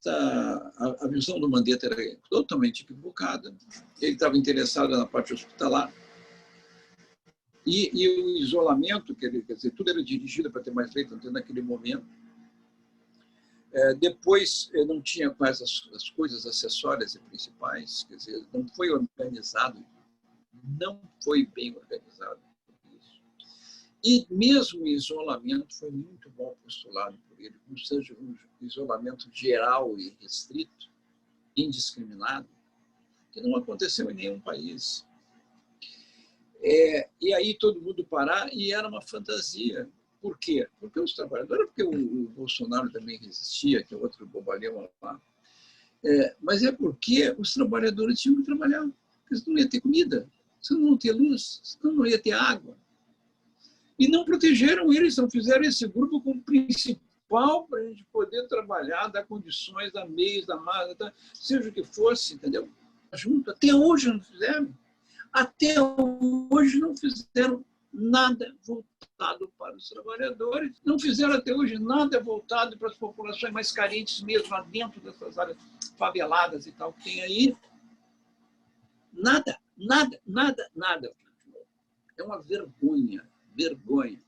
A visão do Mandetta era totalmente equivocada. Ele estava interessado na parte hospitalar. E o isolamento, quer dizer, tudo era dirigido para ter mais leito naquele momento. Depois, não tinha mais as coisas acessórias e principais, quer dizer, não foi organizado, não foi bem organizado. E mesmo o isolamento foi muito mal postulado por ele, ou seja, um isolamento geral e restrito, indiscriminado, que não aconteceu em nenhum país. E aí todo mundo parar, e era uma fantasia. Por quê? Porque os trabalhadores, porque o Bolsonaro também resistia, que é outro bobalhão lá, mas é porque os trabalhadores tinham que trabalhar, porque senão não ia ter comida, senão não ia ter luz, senão não ia ter água. E não protegeram eles, não fizeram esse grupo como principal para a gente poder trabalhar, dar condições, dar meios, dar mais, seja o que fosse, entendeu? Junto. Até hoje não fizeram. Até hoje não fizeram nada voltado para os trabalhadores. Não fizeram até hoje nada voltado para as populações mais carentes mesmo, lá dentro dessas áreas faveladas e tal que tem aí. Nada, nada, nada, nada. É uma vergonha. Vergonha.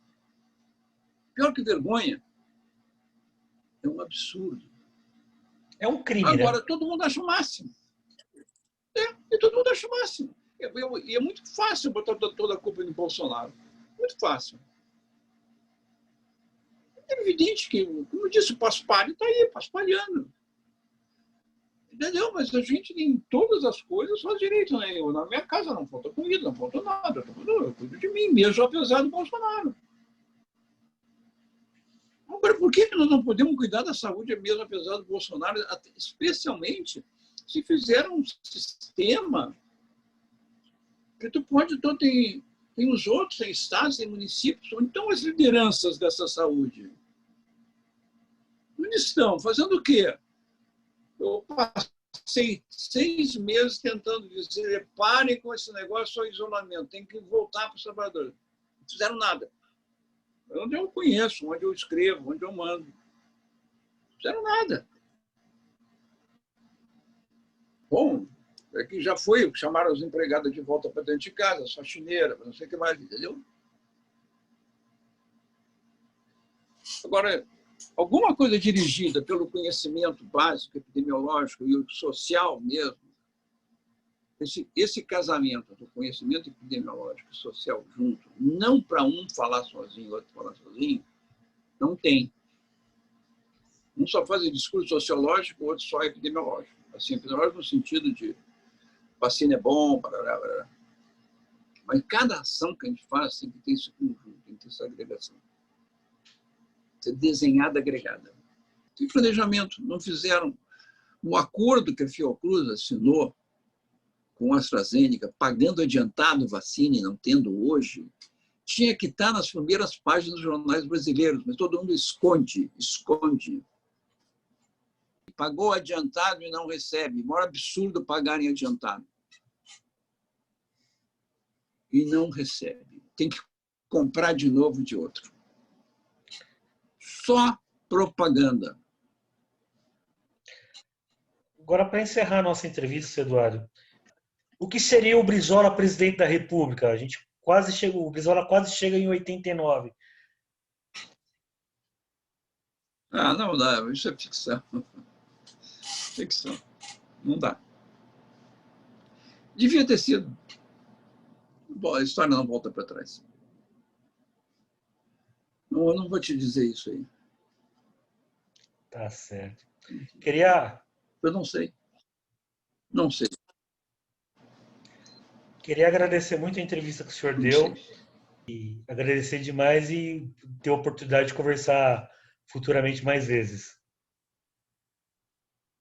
Pior que vergonha, é um absurdo. É um crime, agora, né? Todo mundo acha o máximo. E todo mundo acha o máximo. E é muito fácil botar toda a culpa no Bolsonaro. Muito fácil. É evidente que, como eu disse, o Paspalho está aí, paspalhando. Entendeu? Mas a gente, em todas as coisas, faz direito. Né? Na minha casa não falta comida, não falta nada. Eu cuido de mim mesmo, apesar do Bolsonaro. Agora, por que nós não podemos cuidar da saúde mesmo, apesar do Bolsonaro? Especialmente se fizer um sistema que tu pode... Então, tem os outros, tem estados, tem municípios, onde estão as lideranças dessa saúde. Onde estão? Fazendo o quê? Eu passei 6 meses tentando dizer, parem com esse negócio, só isolamento, tem que voltar para os trabalhadores. Não fizeram nada. Onde eu conheço, onde eu escrevo, onde eu mando. Não fizeram nada. Bom, que já foi, chamaram as empregadas de volta para dentro de casa, faxineira, não sei o que mais, entendeu? Agora, alguma coisa dirigida pelo conhecimento básico, epidemiológico e social mesmo, esse casamento do conhecimento epidemiológico e social junto, não para um falar sozinho, outro falar sozinho, não tem. Um só faz discurso sociológico, o outro só epidemiológico. Assim, epidemiológico no sentido de vacina é bom, parará, parará. Mas cada ação que a gente faz tem que ter esse conjunto, tem que ter essa agregação. Ser desenhada, agregada. Tem planejamento. Não fizeram um acordo que a Fiocruz assinou com a AstraZeneca, pagando adiantado vacina e não tendo hoje, tinha que estar nas primeiras páginas dos jornais brasileiros, mas todo mundo esconde. Pagou adiantado e não recebe. O maior absurdo pagarem adiantado. E não recebe. Tem que comprar de novo de outro. Só propaganda. Agora, para encerrar a nossa entrevista, Eduardo, o que seria o Brizola presidente da República? A gente quase chegou, o Brizola quase chega em 89. Ah, não dá, isso é ficção. Ficção. Não dá. Devia ter sido. Bom, a história não volta para trás. Não, eu não vou te dizer isso aí. Tá certo. Queria Eu não sei. Não sei. Queria agradecer muito a entrevista que o senhor deu. E agradecer demais e ter a oportunidade de conversar futuramente mais vezes.